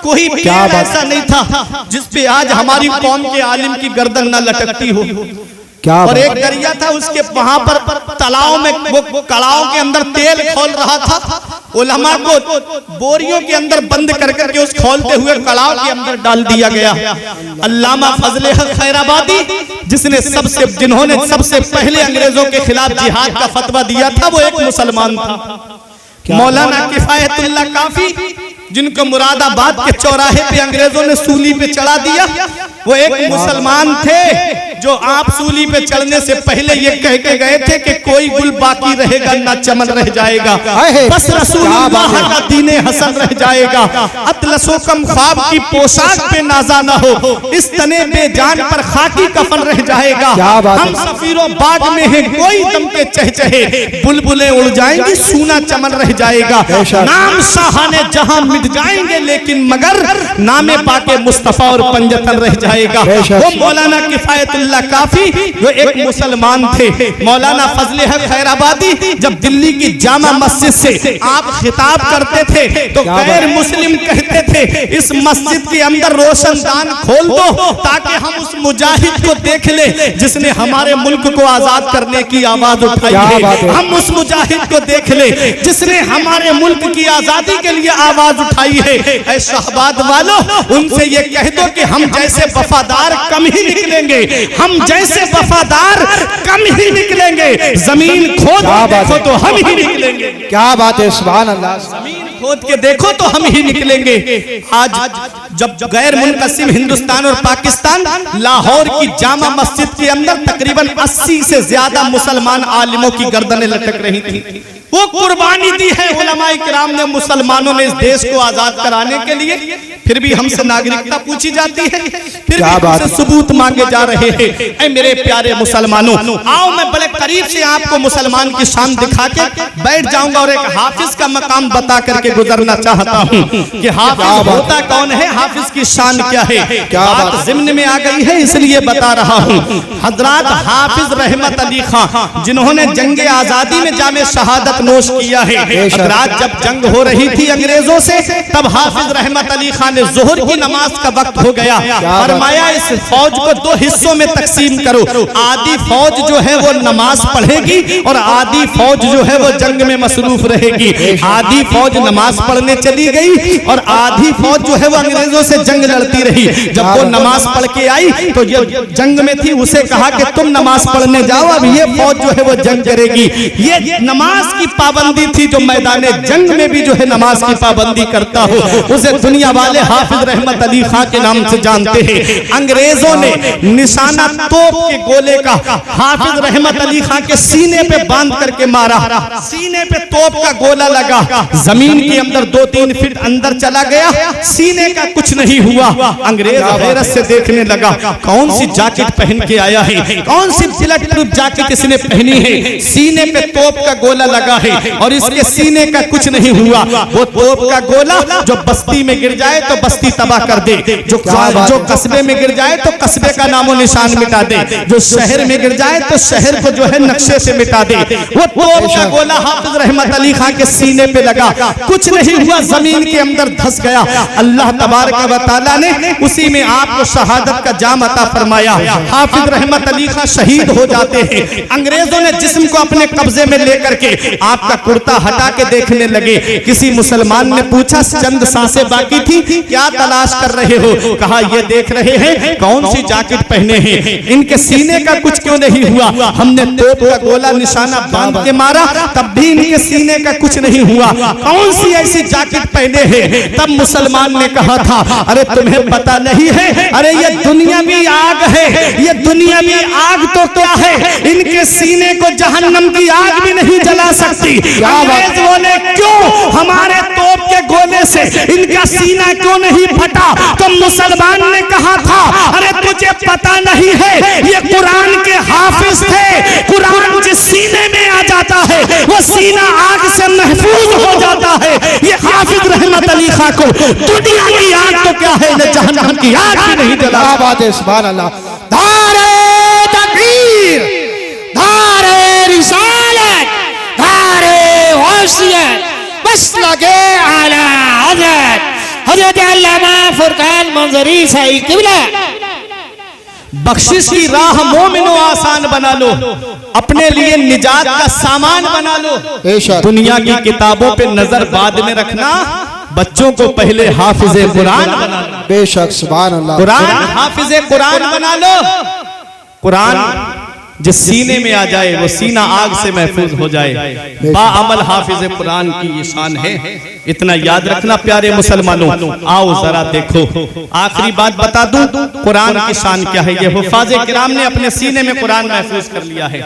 कोई पेड़ ऐसा नहीं था जिसपे आज हमारी कौम के आलिम की गर्दन न लटकती हो। और एक दरिया था, उसके वहां पर तालाब में वो कड़ाओं के अंदर तेल खोल रहा था। उलमा को बोरियों के अंदर बंद कर करके उस खोलते हुए कड़ाओं के अंदर डाल दिया गया। अल्लामा फजले हक खैराबादी जिन्होंने सबसे पहले अंग्रेजों के खिलाफ जिहाद का फतवा दिया था, वो एक मुसलमान था। मौलाना किफायतुल्लाह काफी, जिनको मुरादाबाद के चौराहे पे अंग्रेजों ने सूली पे चढ़ा दिया, वो एक मुसलमान थे जो आप सूली पे चढ़ने से पहले ये कह के गए थे कि कोई गुल बाकी रहेगा ना चमन रह जाएगा, बस रसूलुल्लाह का दीने हसन रह जाएगा। अतलसो कम ख्वाब की पोशाक पे नाजा ना हो, इस तने बेजान पर खाकी कफन रह जाएगा। हम सफीरों बाग में हैं, कोई दम के चहचहे, बुलबुलें उड़ जाएंगी, सूना चमन रह जाएगा। नाम शाहाने जहां मिट जाएंगे लेकिन मगर नामे पाके मुस्तफा और पंजतन रह जाएगा। वो मौलाना किफायतुल्लाह काफी जो एक मुसलमान थे। मौलाना फजले हक खैराबादी जब दिल्ली की जामा मस्जिद से आप खिताब करते थे तो गैर मुस्लिम कहते थे इस मस्जिद के अंदर रोशनदान खोल दो ताकि हम उस मुजाहिद को देख ले जिसने हमारे मुल्क को आजाद करने की आवाज उठाई है। हम उस मुजाहिद को देख ले जिसने हमारे मुल्क की आजादी के लिए आवाज उठाई है। ऐ शहबाद वालों, उनसे ये कह दो कि हम जैसे वफादार कम ही निकलेंगे, हम जैसे वफादार कम ही निकलेंगे। जमीन खोद देखो तो हम ही निकलेंगे। क्या बात है, सुभान अल्लाह। जमीन खोद के देखो तो हम ही निकलेंगे। आज जब गैर मुनक़सिम हिंदुस्तान और पाकिस्तान, लाहौर की जामा मस्जिद के अंदर तकरीबन 80 से ज्यादा मुसलमान आलिमों की गर्दनें लटक रही थी। वो कुर्बानी दी है उलमाए किराम ने, मुसलमानों ने इस देश को आजाद कराने के लिए। फिर भी हमसे नागरिकता पूछी जाती है, फिर भी हमसे सबूत मांगे जा रहे हैं। ऐ मेरे प्यारे मुसलमानों, आओ मैं बड़े करीब से आपको मुसलमान की शान दिखा के बैठ जाऊंगा और एक हाफिज का मकाम बता करके गुजरना चाहता हूँ कि हाफिज होता कौन है, हाफिज की शान क्या है। बात ज़िम्न में आ गई है इसलिए बता रहा हूँ। हजरात हाफिज रहमत अली खां जिन्होंने जंगे आजादी में जामे शहादत नोश किया है। हजरात जब जंग हो रही थी अंग्रेजों से, तब हाफिज रहमत अली खान ने जोहर की नमाज का वक्त हो गया, फरमाया इस फौज को 2 हिस्सों में तकसीम करो। आधी फौज जो है वो नमाज पढ़ेगी और आधी फौज जो है वो जंग में मसरूफ रहेगी। आधी फौज नमाज पढ़ने चली गई और आधी फौज जो है वो अंग्रेजों से जंग लड़ती रही। जब वो नमाज पढ़ के आई तो ये जंग में थी, उसे कहा कि तुम नमाज पढ़ने जाओ, अब ये फौज जो है वो जंग करेगी। ये नमाज की पाबंदी थी, जो मैदान जंग में भी जो है नमाज की पाबंदी करता हो उसे दुनिया वाले हाफिज रहमत अली खां के नाम से जानते हैं। अंग्रेजों ने निशाना तोप के गोले का हाफिज रहमत अली खां के सीने पे बांध करके मारा। सीने पे तोप का गोला लगा, जमीन के अंदर 2-3 फीट अंदर चला गया, सीने का कुछ नहीं हुआ। अंग्रेज हैरत से देखने लगा, कौन सी जैकेट पहन के आया है, कौन सी बुलेट प्रूफ जैकेट इसने पहनी है, सीने पे तोप का गोला लगा है और इसके सीने का कुछ नहीं हुआ। वो तोप का गोला जो बस्ती में गिर जाए तो बस्ती तबाह कर दे, जो कस्बे में गिर जाए तो कस्बे का नामो निशान मिटा दे, जो शहर में गिर जाए तो शहर को जो है नक्शे से मिटा दे। वो तोप का गोला हाफिज रहमत अली खां के सीने पे लगा, कुछ नहीं हुआ, जमीन के अंदर धंस गया। अल्लाह तबारक व तआला ने उसी में आपको शहादत का जाम अता फरमाया। हाफिज रहमत अली खां शहीद हो जाते हैं। अंग्रेजों ने जिस्म को अपने कब्जे में लेकर के आपका कुर्ता हटा के देखने लगे। किसी मुसलमान ने पूछा, चंद सांसें बाकी थी, क्या तलाश कर रहे हो? कहा, ये देख रहे हैं कौन सी जैकेट पहने हैं, इनके सीने का कुछ क्यों नहीं हुआ? हमने तोप का गोला निशाना बांध के मारा, तब भी इनके सीने का कुछ नहीं हुआ, कौन सी ऐसी जैकेट पहने हैं? तब मुसलमान ने कहा था, अरे तुम्हें पता नहीं है, अरे ये दुनियावी आग है, ये दुनियावी आग तो क्या है, इनके सीने को जहन्नम की आग भी नहीं जला सकती। अंग्रेज बोले, क्यों? हमारे तोप के गोले से इनका सीना क्यों नहीं फटा? तो मुसलमान ने कहा था, अरे तुझे पता नहीं है, ये कुरान के हाफिज थे, कुरान जिस सीने में आ जाता है वो सीना आग से महफूज हो जाता है। ये हाफिज रहमत अली खां को दुनिया की आग तो क्या है, जहन्नम की आग भी नहीं जला। बात है, सुभान अल्लाह। धारे तकबीर, धारे रिसालत, धारे वसीयत, बस लगे आला हजरत अल्लामा फुरकान मंजरी साहिब किबला। बख्शिश की राह मोमिनो आसान बना लो, अपने लिए निजात का सामान बना लो। दुनिया की किताबों पे नजर बाद में रखना, बच्चों को पहले हाफिजे कुरान बना लो। बेशक, सुभान अल्लाह। कुरान हाफिजे कुरान बना लो। कुरान जिस सीने में आ जाए वो सीना आग से महफूज हो जाए। बाअमल हाफिज कुरान की ये शान है, इतना याद रखना प्यारे मुसलमानों। आओ जरा देखो, आखिरी बात बता दूं, कुरान की शान क्या है। ये हुफाज किराम ने अपने सीने में कुरान महफूज कर लिया है।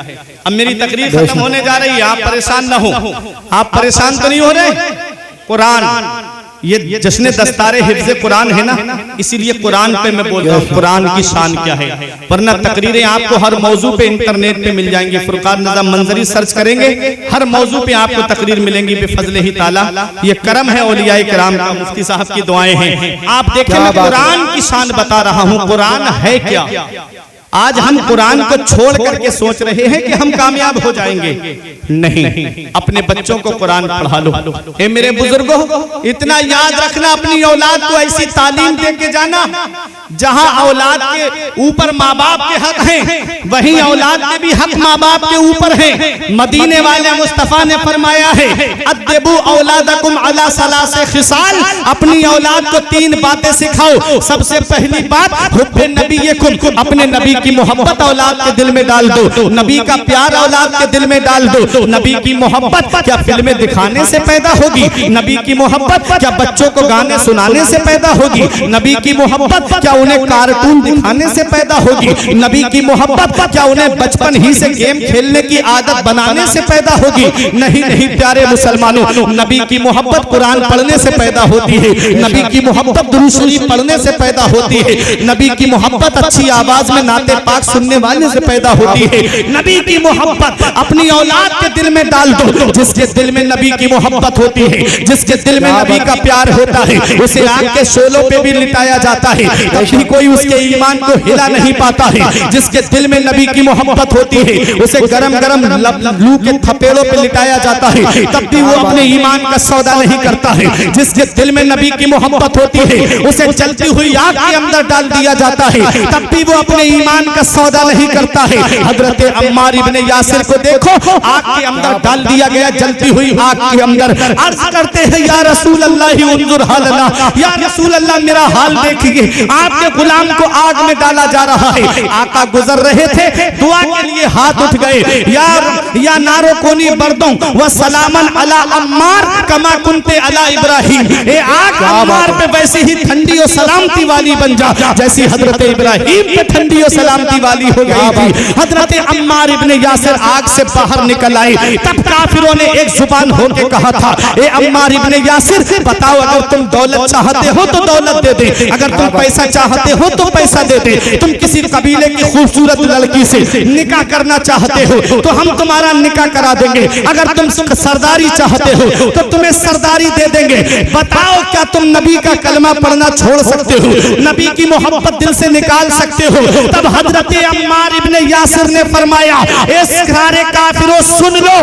अब मेरी तकरीर खत्म होने जा रही है, आप परेशान ना हो। आप परेशान तो नहीं हो रहे? कुरान ये जश्न दस्तारे हिफ्ज़ कुरान है ना, इसीलिए कुरान पे मैं बोल रहा हूँ कुरान की शान क्या है। वरना तकरीरें आपको हर मौजू पे इंटरनेट पे मिल जाएंगी। फुरकान निज़ाम मंजरी सर्च करेंगे, हर मौजू पे आपको तकरीर मिलेंगी बेफजल ही ताला। ये करम है औलिया किराम का, मुफ्ती साहब की दुआएं हैं। आप देखें, मैं कुरान की शान बता रहा हूँ। कुरान है क्या? आज हम कुरान को छोड़ करके सोच रहे हैं कि हम कामयाब हो जाएंगे। नहीं, अपने बच्चों को कुरान पढ़ा लो। ए मेरे बुजुर्गों, इतना याद रखना, अपनी औलाद को ऐसी तालीम दे के जाना जहां औलाद के ऊपर माँ बाप के हक हैं, वहीं औलाद के भी हक माँ बाप के ऊपर हैं। मदीने वाले मुस्तफा ने फरमाया है, अद्दिबू औलादकुम अला सलासे खिसाल, अपनी औलाद को 3 बातें सिखाओ। सबसे पहली बात, हुब्बे नबीयकुम, अपने नबी की मोहब्बत औलाद के दिल में डाल दो। नबी का प्यार औलाद के दिल में डाल दो। नबी की मोहब्बत क्या फिल्में दिखाने से पैदा होगी? नबी की मोहब्बत क्या बच्चों को गाने सुनाने से पैदा होगी? नबी की मोहब्बत क्या उन्हें कार्टून दिखाने से पैदा होगी? नबी की मोहब्बत क्या उन्हें बचपन ही से गेम खेलने की आदत बनाने से पैदा होगी? नहीं नहीं प्यारे मुसलमानों, नबी की मोहब्बत कुरान पढ़ने से पैदा होती है। नबी की मोहब्बत दुरूद शरीफ पढ़ने से पैदा होती है। नबी की मोहब्बत अच्छी आवाज में नाते पाक सुनने वाले से पैदा होती है। नबी की मोहब्बत अपनी औलाद के दिल में डाल दो। जिसके दिल में नबी की मोहब्बत होती है, जिसके दिल में नबी का प्यार होता है, उसे आग के शोलों पे भी लिटाया जाता है, तभी कोई उसके ईमान को हिला नहीं पाता है। जिसके दिल में नबी की मोहब्बत होती है, उसे गरम गरम लू के थपेड़ों पे लिटाया जाता है, तब भी वो अपने ईमान का सौदा नहीं करता है। जिसके दिल में नबी की मोहब्बत होती है, उसे जलती हुई आग के अंदर डाल दिया जाता है, तब भी वो अपने ईमान का सौदा नहीं करता है। हजरत अम्मार इब्ने यासिर को देखो, आग के अंदर डाल दिया गया, जलती हुई आग के अंदर। अर्ज करते हैं, या रसूल अल्लाह उन्जुर हालना, या रसूल अल्लाह मेरा हाल देखिए, आपके गुलाम को आग में डाला जा रहा है। आका गुजर रहे थे, दुआ के लिए हाथ उठ गए, या नारो कोनी बर्दों व सलामन अला अम्मार कमा कुंते अला इब्राहिम, ए आग अम्मार पे वैसी ही ठंडी और सलामती वाली बन जा जैसी हजरत इब्राहिम पे ठंडी और सलामती वाली हो गई थी। हजरत अम्मार इब्ने यासिर आग से बाहर निकल आए, तब काफिरों ने एक जुबान होके कहा था, ए अम्मार इब्ने यासिर बताओ, अगर तुम दौलत चाहते हो तो दौलत दे दे, अगर तुम पैसा चाहते हो तो पैसा दे दे, तुम किसी कबीले की खूबसूरत लड़की से निकाह करना चाहते हो तो हम तुम्हारा निकाह करा देंगे, अगर तुम सरदारी चाहते हो तो तुम्हें सरदारी दे देंगे। बताओ क्या तुम नबी का कलमा पढ़ना छोड़ सकते हो, नबी की मोहब्बत दिल से निकाल सकते हो? तब हजरत अम्मार इब्ने यासिर ने फरमाया, ए सारे काफिरों सुन लो,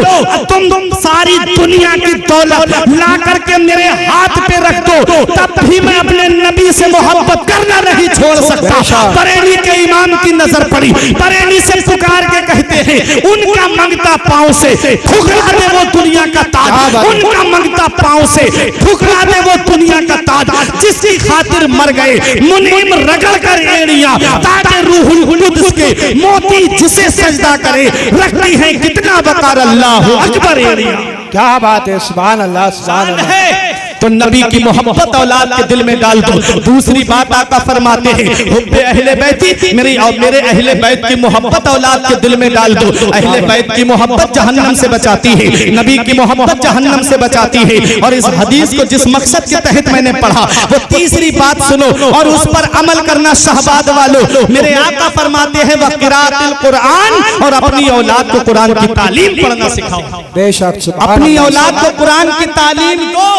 तुम सारी दुनिया की दौलत ला करके मेरे हाथ पे रख दो, तब भी मैं अपने नबी से मोहब्बत करना नहीं छोड़ सकता। बरेली के इमाम की नजर पड़ी, बरेली से पुकार के कहते हैं, उनका मंगता पांव से ठुकरा दे वो दुनिया का ताज, उनका मंगता पांव से ठुकरा दे वो दुनिया का ताज, जिसकी खातिर मर गए मुनीम रगड़ कर एड़ियां, ताजे रूहुल कुद्स के मोती जिसे सजदा करे, रखती है कितना वकार अल्लाह अकबर एड़ियां। क्या बात है, सुभान अल्लाह, सुभान अल्लाह। तो नबी की मोहब्बत औलाद के दिल में डाल दो। दूसरी बात आका फरमाते हैं, हुब्बे अहले बैती, मेरी और मेरे अहले बैत की मोहब्बत औलाद के दिल में डाल दो। अहले बैत की मोहब्बत जहन्नम से बचाती है, नबी की मोहब्बत जहन्नम से बचाती है। और इस हदीस को जिस मकसद के तहत मैंने पढ़ा, वो तीसरी बात सुनो और उस पर अमल करना शहबाद वालों। मेरे आका फरमाते हैं, वह क़िराअतुल कुरान, और अपनी औलाद को कुरान की तालीम पढ़ना सिखाओ। बेशक अपनी औलाद को कुरान की तालीम दो।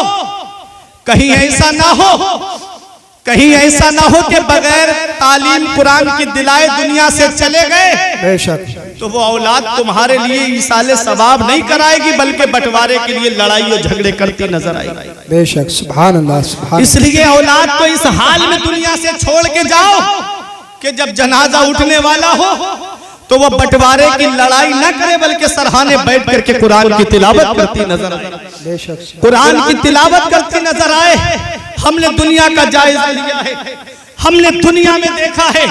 कहीं ऐसा ना हो, कहीं ऐसा ना हो कि बगैर तालीम कुरान की दिलाए दुनिया से चले गए, बेशक तो वो औलाद तुम्हारे लिए ईसाले सवाब नहीं कराएगी, बल्कि बंटवारे के लिए लड़ाई और झगड़े करती नजर आएगी। बेशक सुभान अल्लाह, सुभान। इसलिए औलाद को इस हाल में दुनिया से छोड़ के जाओ कि जब जनाजा उठने वाला हो तो वो बंटवारे की लड़ाई न करे, बल्कि सरहाने बैठ करके कुरान की तिलावत करती नजर आए, बेशक कुरान की तिलावत करती नजर आए। हमने दुनिया का जायजा लिया है, हमने दुनिया में देखा है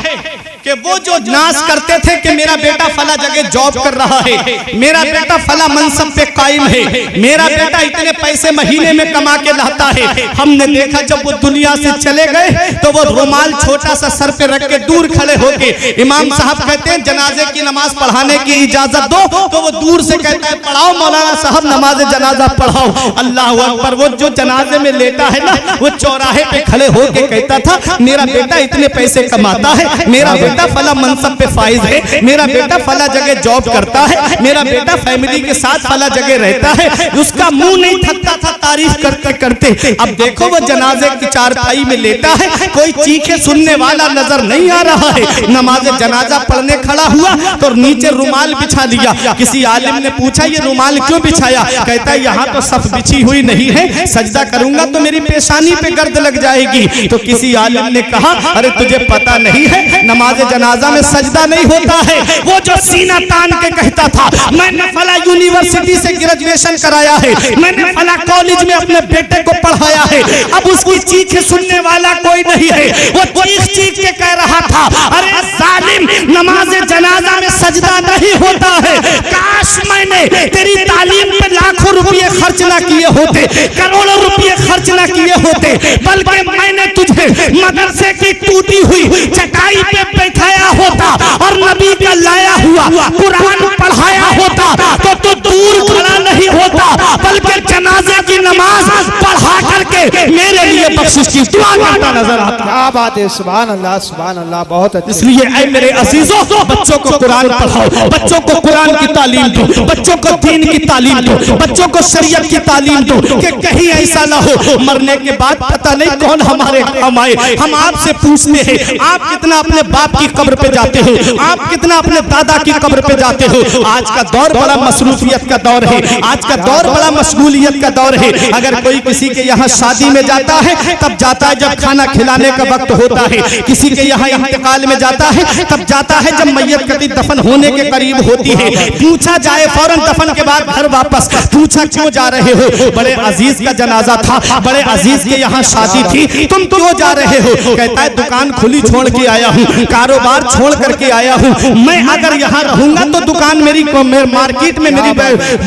कि वो जो नाश करते थे कि मेरा बेटा फला जगह जॉब कर रहा है, मेरा बेटा फला मनसब पे कायम है, मेरा बेटा इतने पैसे महीने में कमा के लाता है, हमने देखा जब वो दुनिया से चले गए तो वो रुमाल छोटा सा सर पे रख के दूर खड़े होके इमाम साहब कहते हैं जनाजे की नमाज पढ़ाने की इजाजत दो, तो वो दूर से कहता है पढ़ाओ मौलाना साहब, नमाज जनाजा पढ़ाओ। अल्लाह अकबर। वो जो जनाजे में लेटा है ना, वो चौराहे पे खड़े होके कहता था मेरा बेटा इतने पैसे कमाता है, मेरा बेटा फला मनसब पे फाइज है, मेरा बेटा फला जगह जॉब करता है, मेरा बेटा फैमिली के साथ फला जगह रहता है। उसका मुंह नहीं थकता था तारीफ करते करते। अब देखो वो जनाजे की चारपाई में लेटा है, कोई चीखे सुनने वाला नजर नहीं आ रहा है। नमाज जनाजा पढ़ने खड़ा हुआ तो नीचे रुमाल बिछा दिया। किसी आलिम ने पूछा ये रुमाल क्यों बिछाया? कहता है यहाँ तो सफ बिछी हुई नहीं है, सजदा करूंगा तो मेरी पेशानी पे गर्द लग जाएगी। तो किसी आलिम ने कहा अरे तुझे पता नहीं है नमाज जनाजा में सजदा नहीं होता है। वो जो सीना तान के कहता था मैंने फला यूनिवर्सिटी से ग्रेजुएशन कराया है, मैंने फला कॉलेज में अपने बेटे को पढ़ाया है, अब उसकी चीख सुनने वाला कोई नहीं है। वो चीख चीख के कह रहा था अरे जालिम, नमाज जनाजा में सजदा नहीं होता है। काश मैंने तेरी तालीम पे लाखों रुपये खर्च ना किए होते, करोड़ों रुपये खर्च ना किए होते, बल्कि मैंने तुझे मदरसे की टूटी हुई चटाई पे बैठाया होता और नबी का लाया हुआ कुरान पढ़ाया होता तो तू दूर खड़ा नहीं होता, बल्कि जनाजे की नमाज पढ़ा करके मेरे लिए बख्शिश की दुआ करता नजर आता। क्या बात है, सुभान अल्लाह, सुभान अल्लाह। बहुत अच्छा। इसलिए ऐ मेरे अजीजों, बच्चों को कुरान पढ़ाओ, बच्चों को कुरान की तालीम दो, बच्चों को दीन की तालीम दो, बच्चों को शरीयत की तालीम दो कि कहीं ऐसा ना हो मरने के बाद पता नहीं कौन हमारे काम आए। हम आपसे पूछते हैं आप कितना अपने बाप की कब्र पे जाते हो, आप कितना अपने दादा की कब्र पे जाते हो। आज का दौर बड़ा मसरूफियत का दौर है, आज का दौर बड़ा मशगूलियत का दौर है। अगर कोई किसी के यहाँ शादी में जाता है तब जाता है जब खाना खिलाने का वक्त होता है, किसी के यहाँ इंतकाल में जाता है तब जाता है जब मैयत कभी दफन होने के करीब होती है। पूछा जाए फौरन दफन के बाद घर वापस, पूछा क्यों जा रहे हो? बड़े अजीज का जनाजा था, बड़े अजीज के यहाँ शादी थी, तुम क्यों जा रहे हो? कहता है दुकान खुली छोड़ के आया हूँ, कारोबार छोड़ करके आया हूँ। मैं अगर यहाँ रहूंगा तो दुकान मेरी मार्केट में मेरी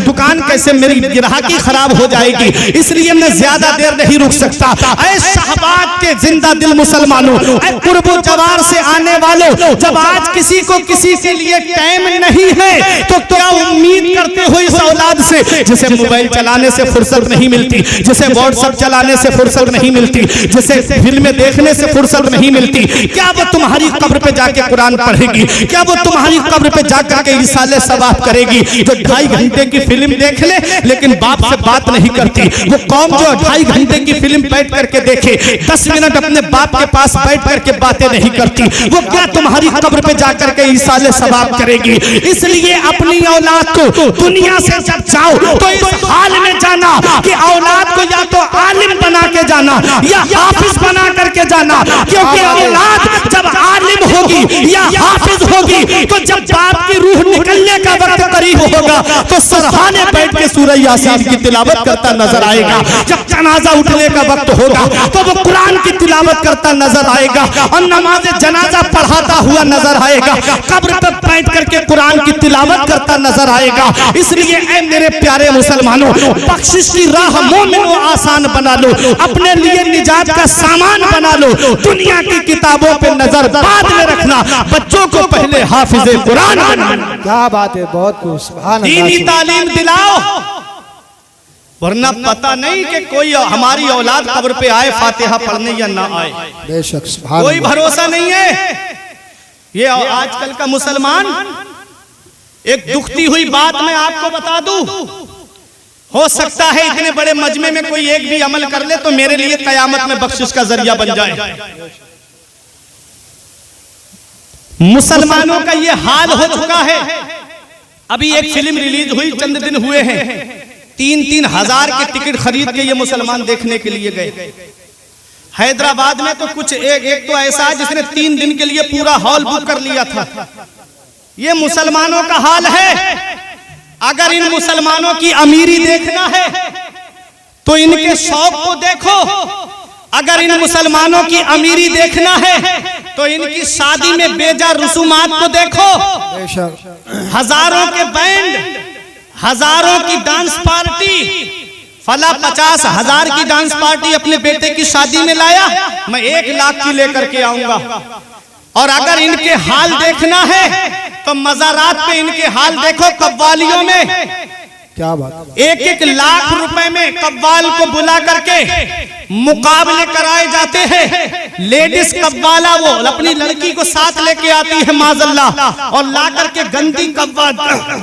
दुकान कैसे, मेरी ग्राहकी खराब हो जाएगी, इसलिए मैं ज्यादा देर नहीं रुक सकता। ऐ शाहबाग के जिंदा दिल मुसलमानों, ऐ कुर्बो जवार से आने वालों, जब आज किसी को किसी के लिए टाइम नहीं है तो क्या उम्मीद करते हो इस औलाद से जिसे मोबाइल चलाने से फुर्सत नहीं मिलती, जिसे व्हाट्सएप चलाने से फुर्सत नहीं मिलती, जिसे फिल्में देखने से फुर्सत नहीं मिलती? क्या वो तुम्हारी कब्र पे जाके कुरान पढ़ेगी? क्या वो तुम्हारी कब्र पे जाकर के इसाले सवाब करेगी? जो 2.5 घंटे की फिल्म देख ले लेकिन बाप से बात नहीं करती, वो कौम जो 2.5 घंटे की फिल्म बैठ करके देखे, 10 मिनट अपने बाप के पास बैठ करके बातें नहीं करती, वो क्या तुम्हारी कब्र पे जाकर के इसाले सवाब करेगी? इसलिए अपनी औलाद को दुनिया से जब जाओ तो इस हाल में जाना कि औलाद को या तो आलिम बना के जाना या हाफिज बना करके जाना, क्योंकि औलाद जब आलिम होगी या हाफिज होगी तो जब बाप की रूह निकलने का वक्त करीब होगा तो सरहाने बैठ के सूरह यासीन की तिलावत करता नजर आएगा। जब जनाजा उठने का वक्त होगा तो वो कुरान की तिलावत करता नजर आएगा और नमाज जनाजा पढ़ाता हुआ नजर आएगा, कब्र पर बैठ करके कुरान की तिलावत करता नजर आएगा। इसलिए ऐ मेरे प्यारे मुसलमानों, बख्शिश की राह मोमिन व आसान बना लो, अपने लिए निजात का सामान बना लो। दुनिया की किताबों पे नजर बाद में रखना, बच्चों को पहले हाफिज़े कुरान बनाना। क्या बात है, बहुत खूब, सुभान अल्लाह। दीनी तालीम दिलाओ, वरना पता नहीं कि कोई हमारी औलाद कब्र पे आए फातिहा पढ़ने या ना आए, बेशक, सुभान कोई अल्लाह। भरोसा नहीं है। ये आजकल का मुसलमान, एक दुखती हुई बात मैं आपको बता दूं, हो सकता है इतने बड़े मजमे में कोई एक भी अमल कर ले तो मेरे लिए कयामत में बख्शिश का जरिया बन जाए। मुसलमानों का ये हाल हो चुका है। अभी एक फिल्म रिलीज हुई, चंद दिन हुए हैं, 3-3 हजार के टिकट खरीद के ये मुसलमान देखने के लिए गए। हैदराबाद में तो कुछ एक तो ऐसा है जिसने 3 दिन के लिए पूरा हॉल बुक कर लिया था। ये मुसलमानों का हाल है। अगर इन मुसलमानों की अमीरी देखना है तो इनके शौक को देखो, अगर इन मुसलमानों की अमीरी देखना है तो इनकी शादी में बेजा रसूमात को देखो। हजारों के बैंड, हजारों की डांस पार्टी, फला 50,000 की डांस पार्टी अपने बेटे की शादी में लाया, मैं 1 लाख की लेकर के आऊंगा। और अगर इनके हाल देखना है तो मज़ारात पे इनके हाल देखो, कव्वालियों में क्या बात, 1-1 लाख रुपए में कव्वाल को बुला करके मुकाबले कराए जाते हैं। लेडीज कव्वाला वो अपनी लड़की को साथ लेके आती है माज़अल्लाह, और ला करके गंदी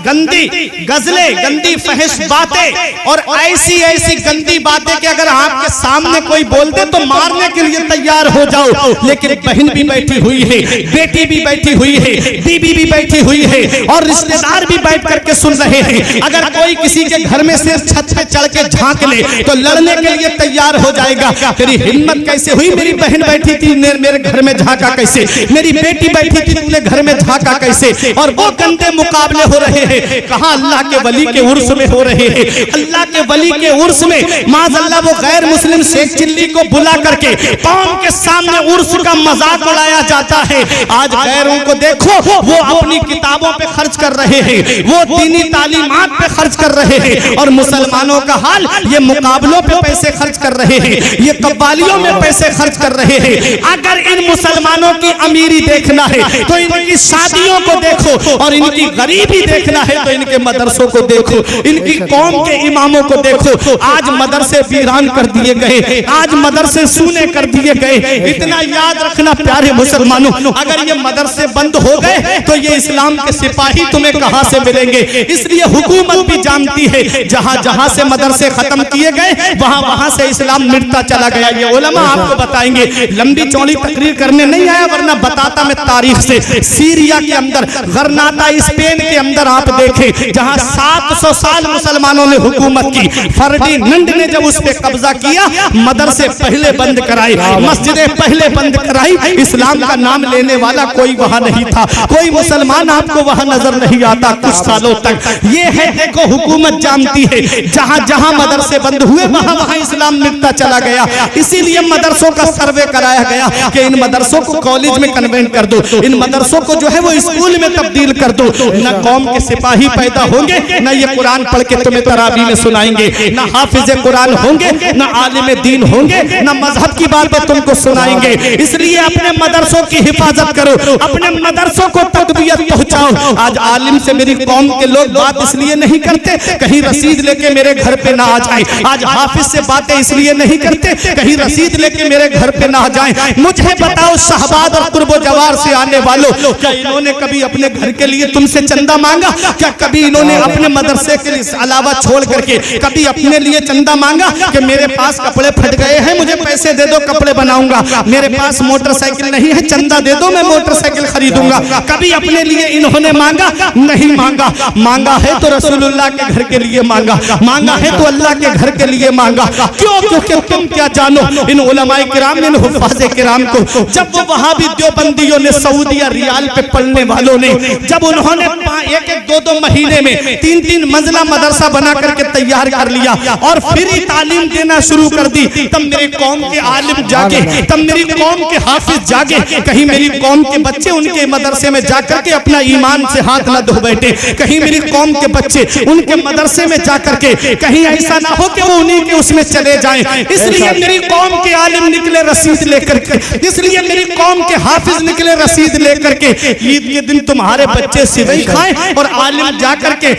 गंदी गजलें, गंदी फहश बातें और ऐसी ऐसी गंदी बातें कि अगर आपके सामने कोई बोल दे तो मारने के लिए तैयार हो जाओ। लेकिन बहन भी बैठी हुई है, बेटी भी बैठी हुई है, बीबी भी बैठी हुई है और रिश्तेदार भी बैठ करके सुन रहे हैं। अगर कोई किसी के घर में से छत पे चढ़ के झांक ले तो लड़ने के लिए तैयार हो जाएगा। तेरी हिम्मत कैसे हुई, मेरी बहन बैठी थी मेरे घर में झांका कैसे, मेरी बेटी बैठी थी तूने घर में झांका कैसे। और वो गंदे मुकाबले हो रहे हैं। कहां अल्लाह के वली के उर्स में हो रहे हैं। अल्लाह के वली के उर्स में माज़अल्लाह वो गैर मुस्लिम शेख चिल्ली को बुला करके कौम के सामने उर्स का मजाक उड़ाया जाता है। आज गैरों को देखो, वो अपनी किताबों पे खर्च कर रहे हैं, वो दीनी तालीमात पे खर्च कर रहे हैं, और मुसलमानों का हाल ये मुकाबलों पे पैसे खर्च कर रहे हैं, ये कव्वालियों में पैसे खर्च कर रहे हैं। अगर इन मुसलमानों की अमीरी देखना है तो इनकी शादियों को देखो, और इनकी गरीबी देखना है तो इनके मदरसों को देखो, इनकी कौम के इमामों को देखो। आज मदरसे वीरान कर दिए गए, आज मदरसे सूने कर दिए गए। इतना याद रखना प्यारे मुसलमानों, अगर ये मदरसे बंद हो गए तो ये इस्लाम के सिपाही तुम्हें कहां से मिलेंगे। इसलिए हुकूमत भी जानती है, जहां जहां से मदरसे खत्म किए गए वहां वहां से इस्लाम मिटता चला गया। ये उलमा आपको बताएंगे, लंबी चौड़ी तकरीर करने नहीं आया, वरना बताता मैं तारीख से। सीरिया के अंदर, गरनाता स्पेन के अंदर आप देखें, जहां 700 साल मुसलमानों ने हुकूमत की, फर्डिनेंड ने जब उस पे कब्जा किया, मदरसे पहले बंद कराई, मस्जिदें पहले बंद कराई। इस्लाम का नाम लेने वाला कोई वहां नहीं था, कोई मुसलमान आपको वहां नजर नहीं आता कुछ सालों तक। ये है देखो हुकूमत जानती है, जहां जहां मदरसे बंद हुए वहां वहां इस्लाम मिटता चला गया। इसीलिए मदरसों का सर्वे कराया गया कि इन मदरसों को कॉलेज में कन्वेंट कर दो, इन मदरसों को जो है वो स्कूल में तब्दील कर दो। न कौम के सिपाही पैदा होंगे, न ये कुरान पढ़ के तुम्हें तरावी में सुनाएंगे, न हाफिज कुरान होंगे, न आलिम दीन होंगे, न मजहब की बातें तुमको सुनाएंगे। इसलिए अपने मदरसों की हिफाजत करो, अपने मदरसों को तकबीयत पहुंचाओ। आज आलिम से मेरी कौम के लोग बात इसलिए नहीं करते कहीं रसीद लेके मेरे घर पे ना आ जाए। आज हाफिज से बातें इसलिए नहीं करते कहीं रसीद लेके मेरे घर पे ना आ जाए। मुझे बताओ शहबाद और कुर्बो जवार से आने वालों, क्या इन्होंने कभी अपने घर के लिए तुमसे चंदा मांगा? क्या कभी इन्होंने अपने मदरसे के अलावा छोड़ करके कभी अपने लिए चंदा मांगा कि मेरे पास कपड़े फट गए हैं, मुझे पैसे दे दो, कपड़े बनाऊंगा, मेरे पास मोटरसाइकिल नहीं है, चंदा दे दो, मैं मोटरसाइकिल खरीदूंगा? कभी अपने लिए इन्होंने मांगा? नहीं मांगा। मांगा है तो रसूलुल्लाह के घर के लिए मांगा, मांगा है तो अल्लाह के घर के लिए मांगा। क्यों? क्योंकि तुम क्या जानो इन उलमाए किराम, इन हुफ्फाज़े किराम को, जब वो वहाबी देवबंदियों ने सऊदिया रियाल पे पढ़ने वालों ने, जब उन्होंने एक एक दो दो महीने में तीन तीन मंजिला मदरसा बना करके तैयार कर लिया और फ्री तालीम देना शुरू कर दी, तब मेरी कौम के आलिम जागे, तब मेरी कौम के हाफिज जागे। कहीं मेरी कौम के बच्चे उनके मदरसे में जाकर के अपना ईमान से हाथ न धो बैठे, कहीं मेरी कौम के बच्चे उनके मदरसे में जाकर के कहीं ऐसा ना हो कि वो उन्हीं के उसमें चले जाएं। इसलिए मेरी कौम के आलिम निकले रसीद लेकर के, इसलिए मेरी कौम के हाफिज निकले रसीद लेकर के। ईद के दिन तुम्हारे बच्चे सिवई खाएं और आलिम जाकर के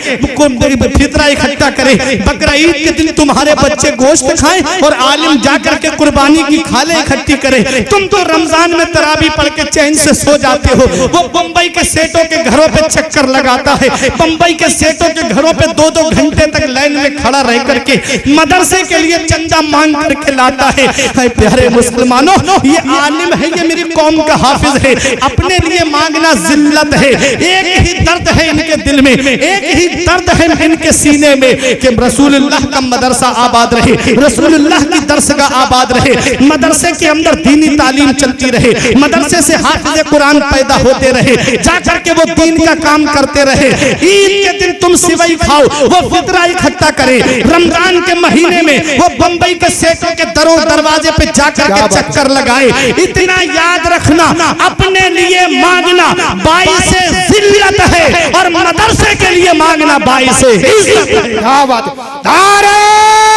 फितरा इकट्ठा करे, बकरा ईद के दिन तुम्हारे बच्चे गोश्त खाएं और आलिम जाकर के कुर्बानी की खाले इकट्ठी करे। तुम तो रमजान में तरावी पढ़ के चैन से सो जाते हो, वो बंबई के सेठों के घरों पे चक्कर लगाता है, बंबई के सेठों के घरों पे 2-2 घंटे तक लाइन में खड़ा रह करके मदरसे के लिए चंदा मांग करके लाता है। प्यारे मुसलमानों, ये आलिम है, ये मेरी कौम का हाफिज है, अपने लिए मांगना जिल्लत है। एक ही दर्द है इनके दिल में, एक ही दर्द है इनके सीने में कि रसूलुल्लाह का मदरसा आबाद रहे, रसूलुल्लाह की दरसगाह आबाद रहे, मदरसे के अंदर दीनी तालीम चलती रहे, मदरसे से हाफिज कुरान पैदा होते रहे, जाकर के वो दीन का काम करते रहे। ईद के दिन तुम सिवई खाओ, वो फितरा इकट्ठा करे, रमजान के महीने में वो बंबई के सेठों के दरों दरवाजे पे जाकर के चक्कर लगाए। इतना याद रखना, अपने लिए मांगना बाइस जिल्लत है और मदरसे के लिए मांगना बाइस इज्जत है। क्या बात है? नारे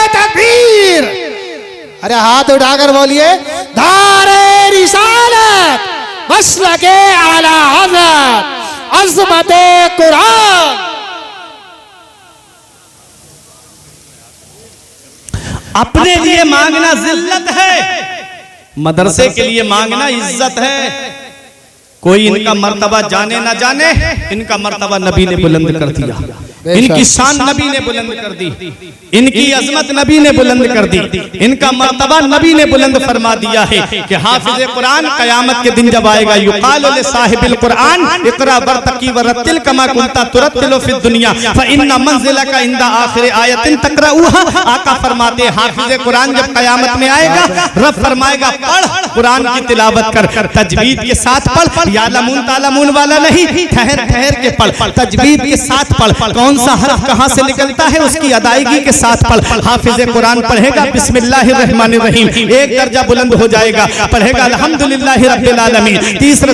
तकबीर! अरे हाथ उठाकर बोलिए, नारे रिसालत, मसलके आला हज़रत, अज़मते कुरान। अपने लिए मांगना जिल्लत है, मदरसे के लिए मांगना इज्जत है। कोई इनका मर्तबा जाने ना जाने, इनका मर्तबा नबी ने बुलंद कर दिया, इनकी शान नबी ने बुलंद कर दी, इनकी अजमत नबी ने बुलंद कर दी, इनका मर्तबा नबी ने बुलंद फरमा दिया है कि हाफिज कुरान कयामत के दिन जब आएगा, युकालु लिसाहिबिल कुरान इक़रा वरतकी वरतिल कमा कुंता तुरतिलु फिद दुनिया फइन्ना मंजिलका इंदा आखिर आयतिन तक़रऊहा। आका फरमाते हाफिज कुरान जब कयामत में आएगा, रब फरमाएगा पढ़, कुरान की तिलावत कर, तजवीद के साथ पढ़, यालमून तालमून वाला नहीं, ठहर ठहर के पढ़, तजवीद के साथ पढ़, कौन सा हर्फ कहां से निकलता है उसकी अदायगी के साथ पढ़। हाफिज कुरान पढ़ेगा बिस्मिल्लाहिर्रहमानिर्रहीम, एक दर्जा बुलंद हो जाएगा, पढ़ेगा अल्हम्दुलिल्लाहि रब्बिल आलमीन,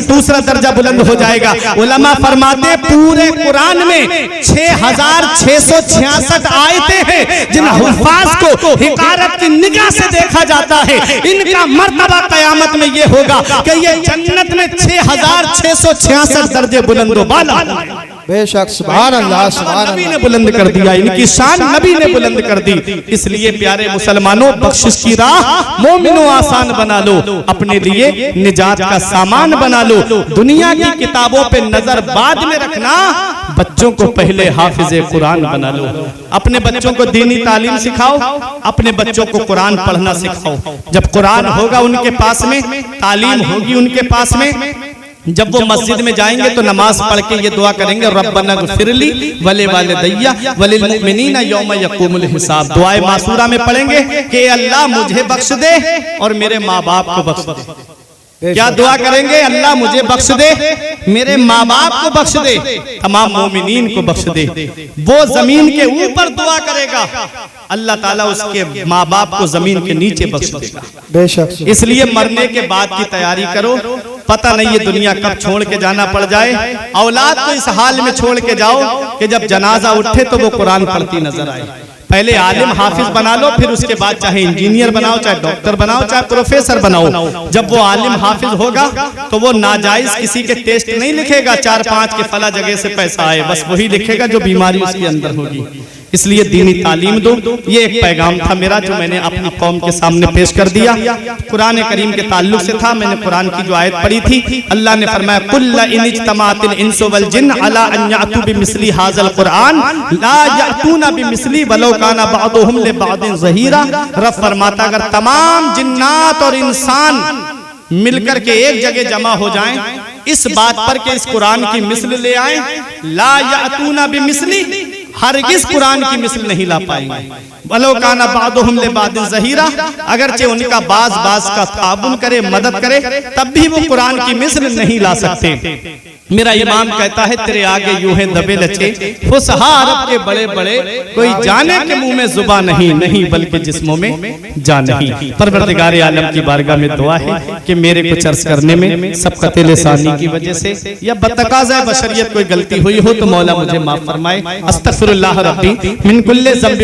दूसरा दर्जा बुलंद हो जाएगा। उलमा फरमाते पूरे कुरान में 6666 आयतें हैं जिन हुफ्फाज को हिकारत की निगाह से देखा जाता है। इनका मर्तबा कयामत में ये होगा कि ये जन्नत में 6666 दर्जे बुलंद वाला। बेशक, सुभान अल्लाह, सुभान अल्लाह। नबी ने बुलंद कर दिया, इनकी शान नबी ने बुलंद कर दी। इसलिए प्यारे मुसलमानों, बख्शिश की राह मोमिनों आसान बना लो, अपने लिए निजात का सामान बना लो। दुनिया की किताबों पे नजर बाद में रखना, बच्चों को पहले हाफिज कुरान बना लो। अपने बच्चों को दीनी तालीम सिखाओ, अपने बच्चों को कुरान पढ़ना सिखाओ। जब कुरान होगा उनके पास में, तालीम होगी उनके पास में, जब वो मस्जिद में जाएंगे तो नमाज पढ़ के ये दुआ करेंगे, रब्बना ग़फ़िरली वले वालिदैया वलिल मुमिनीना यौम यक़ूमुल हिसाब। दुआए मासूरा में पढ़ेंगे कि अल्लाह मुझे बख्श दे और मेरे माँ बाप को बख्श दे। क्या दुआ करेंगे? अल्लाह मुझे बख्श दे मेरे माँ बाप को बख्श दे, तमाम मोमिनीन को बख्श दे। वो जमीन के ऊपर दुआ करेगा, अल्लाह ताला उसके माँ बाप को जमीन के नीचे बख्श देगा। बेशक। इसलिए मरने के बाद की तैयारी करो, पता नहीं ये दुनिया कब छोड़ के जाना पड़ जाए। औलाद को इस हाल में छोड़ के जाओ कि जब जनाजा उठे तो वो कुरान पढ़ती नजर आए। पहले आलिम हाफिज बना लो, फिर उसके बाद चाहे इंजीनियर बनाओ, चाहे डॉक्टर बनाओ, चाहे प्रोफेसर बनाओ। जब वो आलिम हाफिज होगा तो वो नाजायज किसी के टेस्ट नहीं लिखेगा 4-5 के फला जगह से पैसा आए, बस वही लिखेगा जो बीमारी उसके अंदर होगी। इसलिए दीनी तालीम दो। ये एक पैगाम था मेरा जो मैंने अपनी कौम के सामने पेश कर दिया। कुरान करीम के ताल्लुक से था। मैंने कुरान की जो आयत पढ़ी थी, अल्लाह ने फरमाया कुल्ल इन इज्तमाअतिल इंसु वल जिन्न अला अन यातू बिमिस्ली हाज़ल कुरान ला यातूना बिमिस्ली वलौ काना बअदुहुम लिबअदिन ज़हीरा। रब फरमाता अगर तमाम जिन्नात और इंसान मिलकर के एक जगह जमा हो जाएं इस बात पर कि इस कुरान की मिस्ल ले आए, ला यातूना बिमिस्ली, हरगिज कुरान की मिस्ल नहीं ला पाएंगे। वलो काना बादुहुम लिबादिन ज़हीरा, अगरचे उनका बाज का ताबुन करे, मदद करे, तब भी वो कुरान की मिस्ल नहीं ला सकते। मेरा इमाम कहता है तेरे आगे यूं है दबे लचे फुसहा अरब के बड़े बड़े, कोई जाने के मुंह में जुबा नहीं, नहीं बल्कि जिस्मों में जान नहीं। परवरदिगार आलम की बारगाह में दुआ है कि मेरे को चर्च करने में सबकत लिसानी की वजह से या बतकाज़ा बशरियत कोई गलती हुई हो तो मौला मुझे माफ फरमाए। अस्तगफिरुल्लाह रब्बी मिन कुल्li ज़ंबि